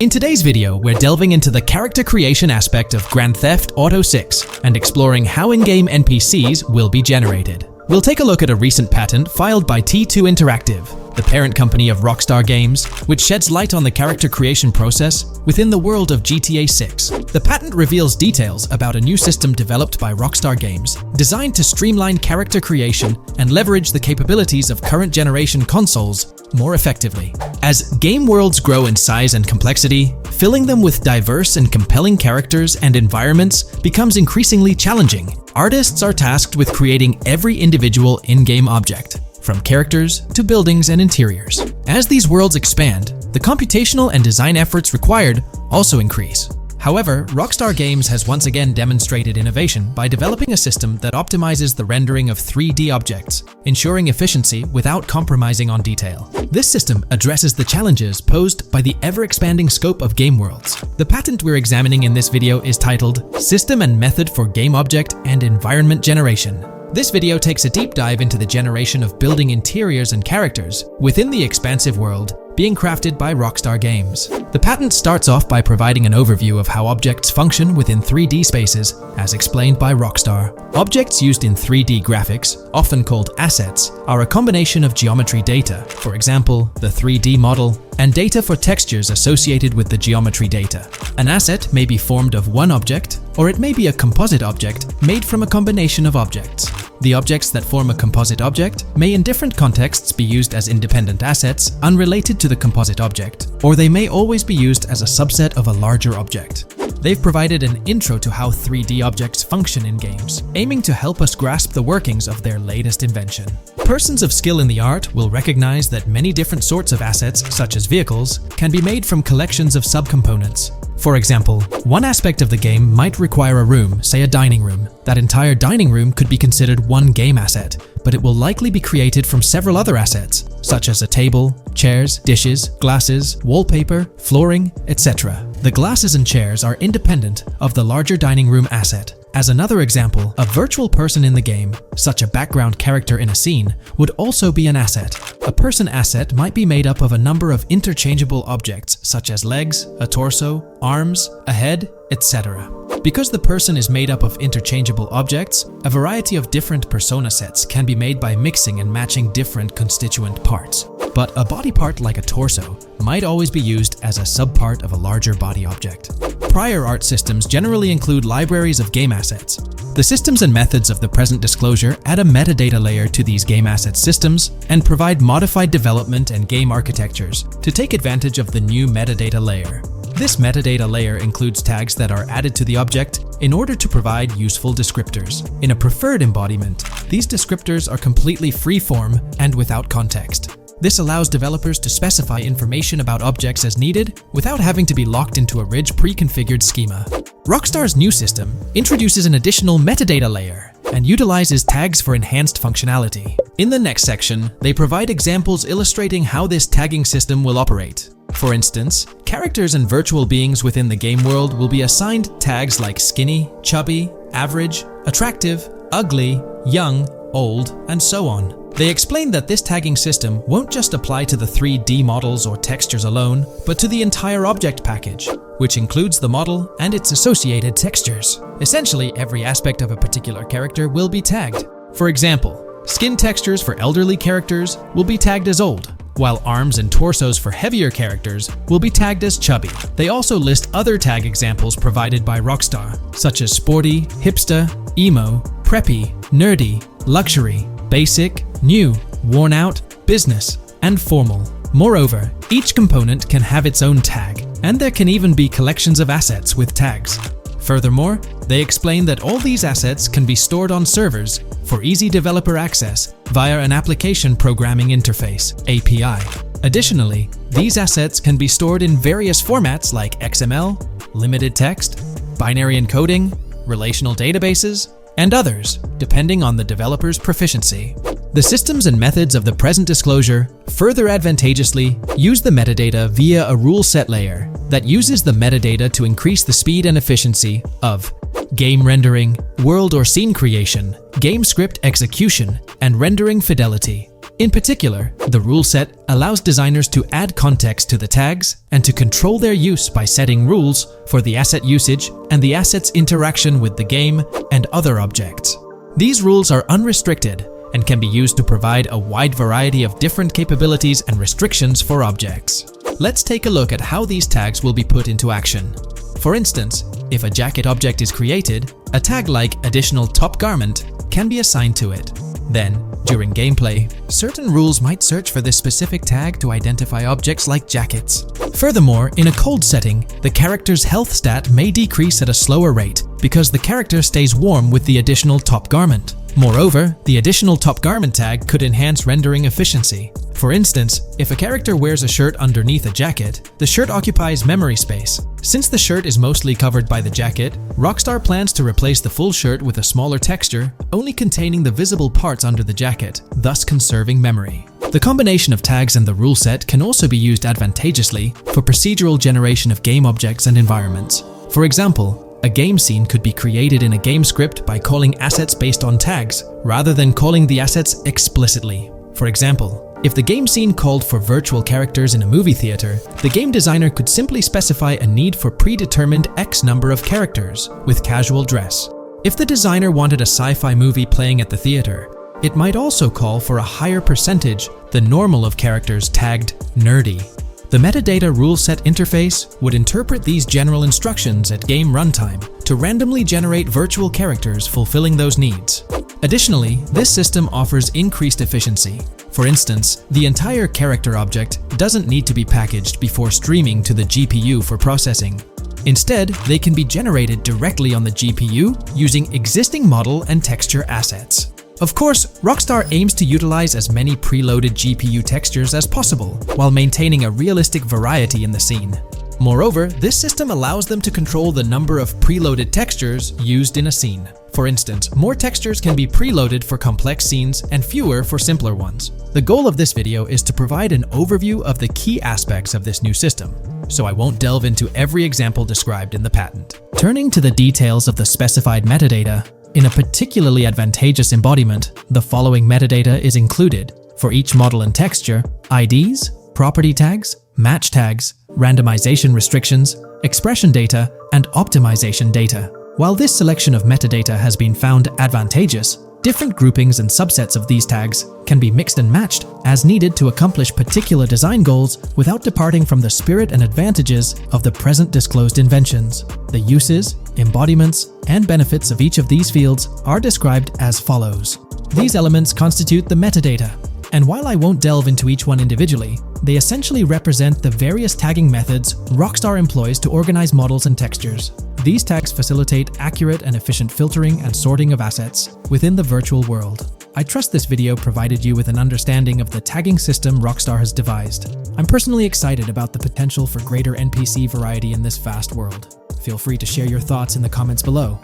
In today's video, we're delving into the character creation aspect of Grand Theft Auto 6 and exploring how in-game NPCs will be generated. We'll take a look at a recent patent filed by T2 Interactive, the parent company of Rockstar Games, which sheds light on the character creation process within the world of GTA 6. The patent reveals details about a new system developed by Rockstar Games, designed to streamline character creation and leverage the capabilities of current generation consoles more effectively. As game worlds grow in size and complexity, filling them with diverse and compelling characters and environments becomes increasingly challenging. Artists are tasked with creating every individual in-game object, from characters to buildings and interiors. As these worlds expand, the computational and design efforts required also increase. However, Rockstar Games has once again demonstrated innovation by developing a system that optimizes the rendering of 3D objects, ensuring efficiency without compromising on detail. This system addresses the challenges posed by the ever-expanding scope of game worlds. The patent we're examining in this video is titled System and Method for Game Object and Environment Generation. This video takes a deep dive into the generation of building interiors and characters within the expansive world being crafted by Rockstar Games. The patent starts off by providing an overview of how objects function within 3D spaces, as explained by Rockstar. Objects used in 3D graphics, often called assets, are a combination of geometry data, for example, the 3D model, and data for textures associated with the geometry data. An asset may be formed of one object, or it may be a composite object made from a combination of objects. The objects that form a composite object may in different contexts be used as independent assets unrelated to the composite object, or they may always be used as a subset of a larger object. They've provided an intro to how 3D objects function in games, aiming to help us grasp the workings of their latest invention. Persons of skill in the art will recognize that many different sorts of assets, such as vehicles, can be made from collections of subcomponents. For example, one aspect of the game might require a room, say a dining room. That entire dining room could be considered one game asset, but it will likely be created from several other assets, such as a table, chairs, dishes, glasses, wallpaper, flooring, etc. The glasses and chairs are independent of the larger dining room asset. As another example, a virtual person in the game, such a background character in a scene, would also be an asset. A person asset might be made up of a number of interchangeable objects, such as legs, a torso, arms, a head, etc. Because the person is made up of interchangeable objects, a variety of different persona sets can be made by mixing and matching different constituent parts. But a body part like a torso might always be used as a subpart of a larger body object. Prior art systems generally include libraries of game assets. The systems and methods of the present disclosure add a metadata layer to these game asset systems and provide modified development and game architectures to take advantage of the new metadata layer. This metadata layer includes tags that are added to the object in order to provide useful descriptors. In a preferred embodiment, these descriptors are completely free-form and without context. This allows developers to specify information about objects as needed without having to be locked into a rich pre-configured schema. Rockstar's new system introduces an additional metadata layer and utilizes tags for enhanced functionality. In the next section, they provide examples illustrating how this tagging system will operate. For instance, characters and virtual beings within the game world will be assigned tags like skinny, chubby, average, attractive, ugly, young, old, and so on. They explain that this tagging system won't just apply to the 3D models or textures alone, but to the entire object package, which includes the model and its associated textures. Essentially, every aspect of a particular character will be tagged. For example, skin textures for elderly characters will be tagged as old, while arms and torsos for heavier characters will be tagged as chubby. They also list other tag examples provided by Rockstar, such as sporty, hipster, emo, preppy, nerdy, luxury, basic, new, worn out, business, and formal. Moreover, each component can have its own tag, and there can even be collections of assets with tags. Furthermore, they explain that all these assets can be stored on servers for easy developer access via an application programming interface (API). Additionally, these assets can be stored in various formats like XML, limited text, binary encoding, relational databases, and others, depending on the developer's proficiency. The systems and methods of the present disclosure further advantageously use the metadata via a rule set layer that uses the metadata to increase the speed and efficiency of game rendering, world or scene creation, game script execution, and rendering fidelity. In particular, the rule set allows designers to add context to the tags and to control their use by setting rules for the asset usage and the asset's interaction with the game and other objects. These rules are unrestricted and can be used to provide a wide variety of different capabilities and restrictions for objects. Let's take a look at how these tags will be put into action. For instance, if a jacket object is created, a tag like additional top garment can be assigned to it. Then, during gameplay, certain rules might search for this specific tag to identify objects like jackets. Furthermore, in a cold setting, the character's health stat may decrease at a slower rate because the character stays warm with the additional top garment. Moreover, the additional top garment tag could enhance rendering efficiency. For instance, if a character wears a shirt underneath a jacket, the shirt occupies memory space. Since the shirt is mostly covered by the jacket, Rockstar plans to replace the full shirt with a smaller texture, only containing the visible parts under the jacket, thus conserving memory. The combination of tags and the rule set can also be used advantageously for procedural generation of game objects and environments. For example, a game scene could be created in a game script by calling assets based on tags, rather than calling the assets explicitly. For example, if the game scene called for virtual characters in a movie theater, the game designer could simply specify a need for predetermined X number of characters with casual dress. If the designer wanted a sci-fi movie playing at the theater, it might also call for a higher percentage than normal of characters tagged nerdy. The metadata rule set interface would interpret these general instructions at game runtime to randomly generate virtual characters fulfilling those needs. Additionally, this system offers increased efficiency. For instance, the entire character object doesn't need to be packaged before streaming to the GPU for processing. Instead, they can be generated directly on the GPU using existing model and texture assets. Of course, Rockstar aims to utilize as many preloaded GPU textures as possible, while maintaining a realistic variety in the scene. Moreover, this system allows them to control the number of preloaded textures used in a scene. For instance, more textures can be preloaded for complex scenes and fewer for simpler ones. The goal of this video is to provide an overview of the key aspects of this new system, so I won't delve into every example described in the patent. Turning to the details of the specified metadata, in a particularly advantageous embodiment, the following metadata is included for each model and texture: IDs, property tags, match tags, randomization restrictions, expression data, and optimization data. While this selection of metadata has been found advantageous, different groupings and subsets of these tags can be mixed and matched as needed to accomplish particular design goals without departing from the spirit and advantages of the present disclosed inventions. The uses, embodiments, and benefits of each of these fields are described as follows. These elements constitute the metadata, and while I won't delve into each one individually, they essentially represent the various tagging methods Rockstar employs to organize models and textures. These tags facilitate accurate and efficient filtering and sorting of assets within the virtual world. I trust this video provided you with an understanding of the tagging system Rockstar has devised. I'm personally excited about the potential for greater NPC variety in this vast world. Feel free to share your thoughts in the comments below.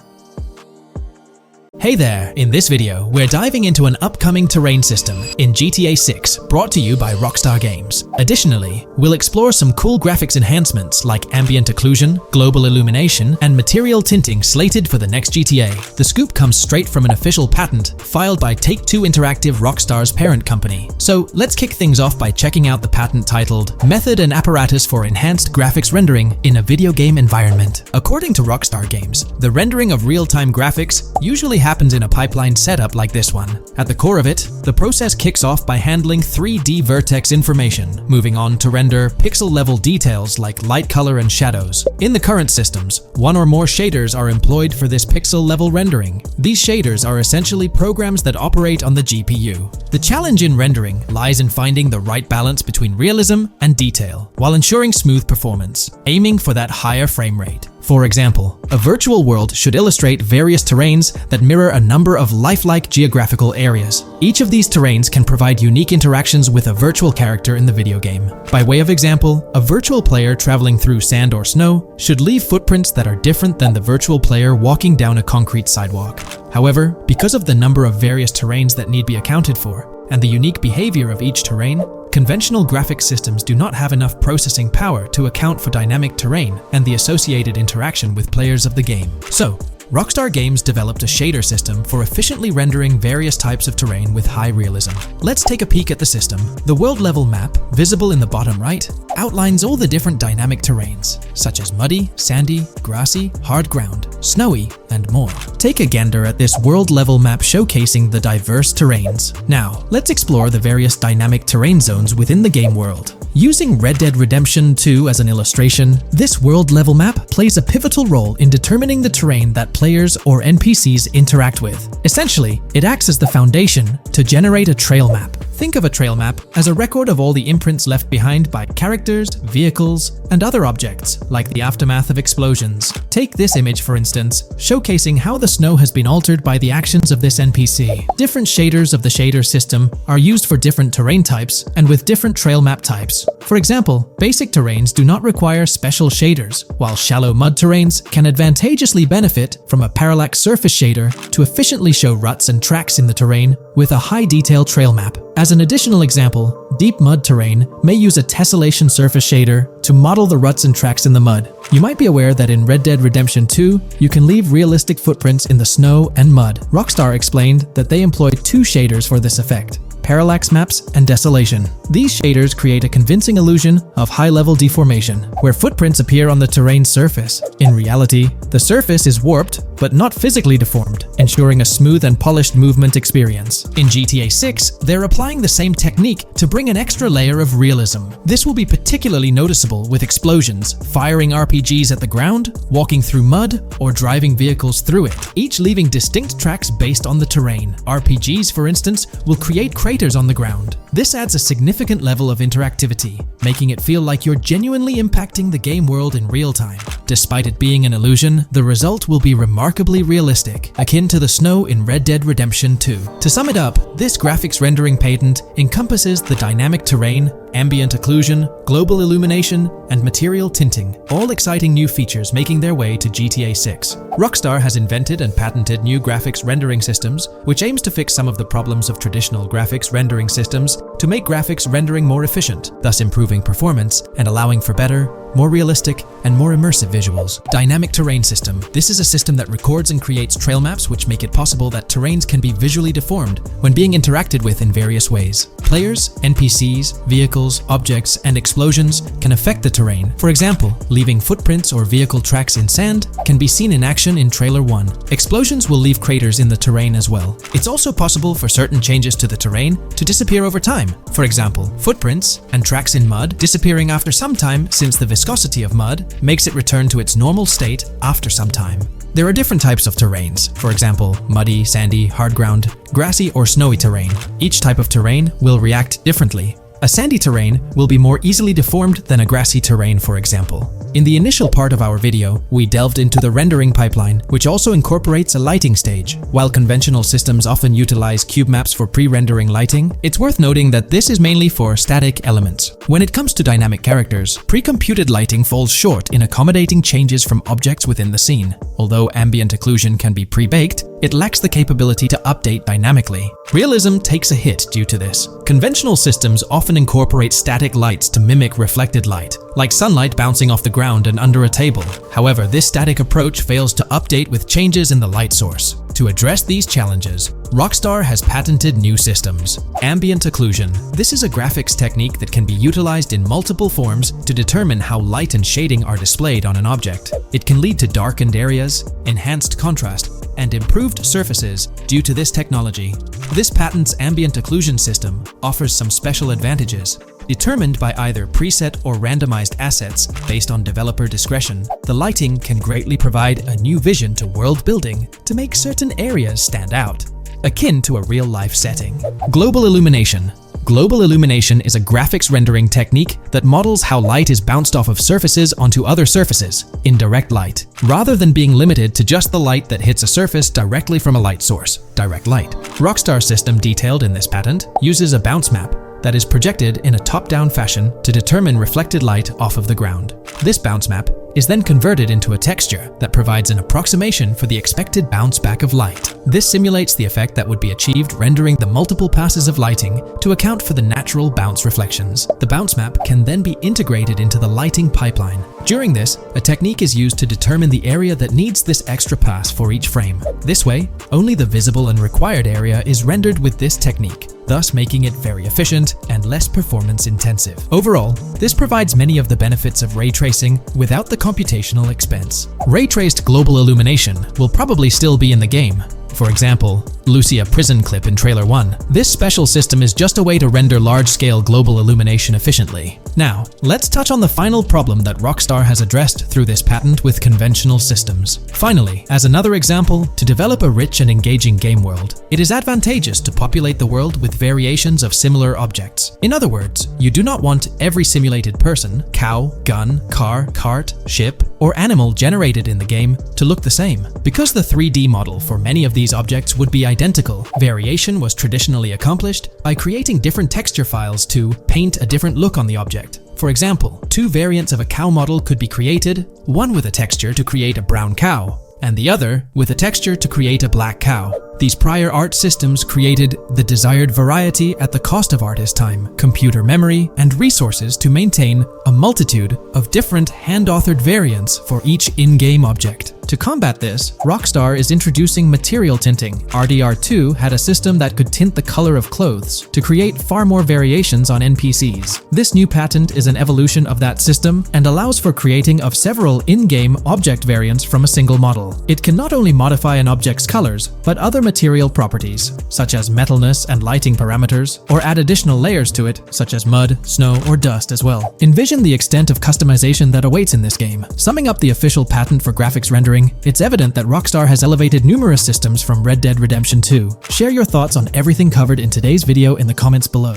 Hey there! In this video, we're diving into an upcoming terrain system in GTA 6 brought to you by Rockstar Games. Additionally, we'll explore some cool graphics enhancements like ambient occlusion, global illumination, and material tinting slated for the next GTA. The scoop comes straight from an official patent filed by Take-Two Interactive, Rockstar's parent company. So let's kick things off by checking out the patent titled Method and Apparatus for Enhanced Graphics Rendering in a Video Game Environment. According to Rockstar Games, the rendering of real-time graphics usually happens in a pipeline setup like this one. At the core of it, the process kicks off by handling 3D vertex information, moving on to render pixel-level details like light, color, and shadows. In the current systems, one or more shaders are employed for this pixel-level rendering. These shaders are essentially programs that operate on the GPU. The challenge in rendering lies in finding the right balance between realism and detail, while ensuring smooth performance, aiming for that higher frame rate. For example, a virtual world should illustrate various terrains that mirror a number of lifelike geographical areas. Each of these terrains can provide unique interactions with a virtual character in the video game. By way of example, a virtual player traveling through sand or snow should leave footprints that are different than the virtual player walking down a concrete sidewalk. However, because of the number of various terrains that need be accounted for, and the unique behavior of each terrain, conventional graphics systems do not have enough processing power to account for dynamic terrain and the associated interaction with players of the game. So, Rockstar Games developed a shader system for efficiently rendering various types of terrain with high realism. Let's take a peek at the system. The world level map, visible in the bottom right, outlines all the different dynamic terrains, such as muddy, sandy, grassy, hard ground, snowy, and more. Take a gander at this world level map showcasing the diverse terrains. Now, let's explore the various dynamic terrain zones within the game world. Using Red Dead Redemption 2 as an illustration, this world level map plays a pivotal role in determining the terrain that players or NPCs interact with. Essentially, it acts as the foundation to generate a trail map. Think of a trail map as a record of all the imprints left behind by characters, vehicles, and other objects, like the aftermath of explosions. Take this image for instance, showcasing how the snow has been altered by the actions of this NPC. Different shaders of the shader system are used for different terrain types and with different trail map types. For example, basic terrains do not require special shaders, while shallow mud terrains can advantageously benefit from a parallax surface shader to efficiently show ruts and tracks in the terrain with a high-detail trail map. As an additional example, deep mud terrain may use a tessellation surface shader to model the ruts and tracks in the mud. You might be aware that in Red Dead Redemption 2, you can leave realistic footprints in the snow and mud. Rockstar explained that they employed two shaders for this effect: parallax maps and desolation. These shaders create a convincing illusion of high-level deformation, where footprints appear on the terrain's surface. In reality, the surface is warped but not physically deformed, ensuring a smooth and polished movement experience. In GTA 6, they're applying the same technique to bring an extra layer of realism. This will be particularly noticeable with explosions, firing RPGs at the ground, walking through mud, or driving vehicles through it, each leaving distinct tracks based on the terrain. RPGs, for instance, will create craters on the ground. This adds a significant level of interactivity, making it feel like you're genuinely impacting the game world in real time. Despite it being an illusion, the result will be remarkably realistic, akin to the snow in Red Dead Redemption 2. To sum it up, this graphics rendering patent encompasses the dynamic terrain, ambient occlusion, global illumination, and material tinting, all exciting new features making their way to GTA 6. Rockstar has invented and patented new graphics rendering systems, which aims to fix some of the problems of traditional graphics rendering systems to make graphics rendering more efficient, thus improving performance and allowing for better, more realistic, and more immersive visuals. Dynamic Terrain System. This is a system that records and creates trail maps which make it possible that terrains can be visually deformed when being interacted with in various ways. Players, NPCs, vehicles, objects, and explosions can affect the terrain. For example, leaving footprints or vehicle tracks in sand can be seen in action in Trailer 1. Explosions will leave craters in the terrain as well. It's also possible for certain changes to the terrain to disappear over time. For example, footprints and tracks in mud disappearing after some time, since the viscosity of mud makes it return to its normal state after some time. There are different types of terrains, for example, muddy, sandy, hard ground, grassy, or snowy terrain. Each type of terrain will react differently. A sandy terrain will be more easily deformed than a grassy terrain, for example. In the initial part of our video, we delved into the rendering pipeline, which also incorporates a lighting stage. While conventional systems often utilize cube maps for pre-rendering lighting, it's worth noting that this is mainly for static elements. When it comes to dynamic characters, pre-computed lighting falls short in accommodating changes from objects within the scene. Although ambient occlusion can be pre-baked, it lacks the capability to update dynamically. Realism takes a hit due to this. Conventional systems often incorporate static lights to mimic reflected light, like sunlight bouncing off the ground and under a table. However, this static approach fails to update with changes in the light source. To address these challenges, Rockstar has patented new systems. Ambient occlusion. This is a graphics technique that can be utilized in multiple forms to determine how light and shading are displayed on an object. It can lead to darkened areas, enhanced contrast, and improved surfaces due to this technology. This patent's ambient occlusion system offers some special advantages. Determined by either preset or randomized assets based on developer discretion, the lighting can greatly provide a new vision to world building to make certain areas stand out, akin to a real-life setting. Global illumination. Global illumination is a graphics rendering technique that models how light is bounced off of surfaces onto other surfaces in direct light, rather than being limited to just the light that hits a surface directly from a light source, direct light. Rockstar's system detailed in this patent uses a bounce map that is projected in a top-down fashion to determine reflected light off of the ground. This bounce map is then converted into a texture that provides an approximation for the expected bounce back of light. This simulates the effect that would be achieved rendering the multiple passes of lighting to account for the natural bounce reflections. The bounce map can then be integrated into the lighting pipeline. During this, a technique is used to determine the area that needs this extra pass for each frame. This way, only the visible and required area is rendered with this technique, thus making it very efficient and less performance intensive. Overall, this provides many of the benefits of ray tracing without the computational expense. Ray-traced global illumination will probably still be in the game. For example, Lucia prison clip in Trailer 1. This special system is just a way to render large-scale global illumination efficiently. Now, let's touch on the final problem that Rockstar has addressed through this patent with conventional systems. Finally, as another example, to develop a rich and engaging game world, it is advantageous to populate the world with variations of similar objects. In other words, you do not want every simulated person, cow, gun, car, cart, ship, or animal generated in the game to look the same. Because the 3D model for many of these objects would be identical, variation was traditionally accomplished by creating different texture files to paint a different look on the object. For example, two variants of a cow model could be created, one with a texture to create a brown cow, and the other with a texture to create a black cow. These prior art systems created the desired variety at the cost of artist time, computer memory, and resources to maintain a multitude of different hand-authored variants for each in-game object. To combat this, Rockstar is introducing material tinting. RDR2 had a system that could tint the color of clothes to create far more variations on NPCs. This new patent is an evolution of that system and allows for creating of several in-game object variants from a single model. It can not only modify an object's colors, but other material properties, such as metalness and lighting parameters, or add additional layers to it, such as mud, snow, or dust as well. Envision the extent of customization that awaits in this game. Summing up the official patent for graphics rendering, it's evident that Rockstar has elevated numerous systems from Red Dead Redemption 2. Share your thoughts on everything covered in today's video in the comments below.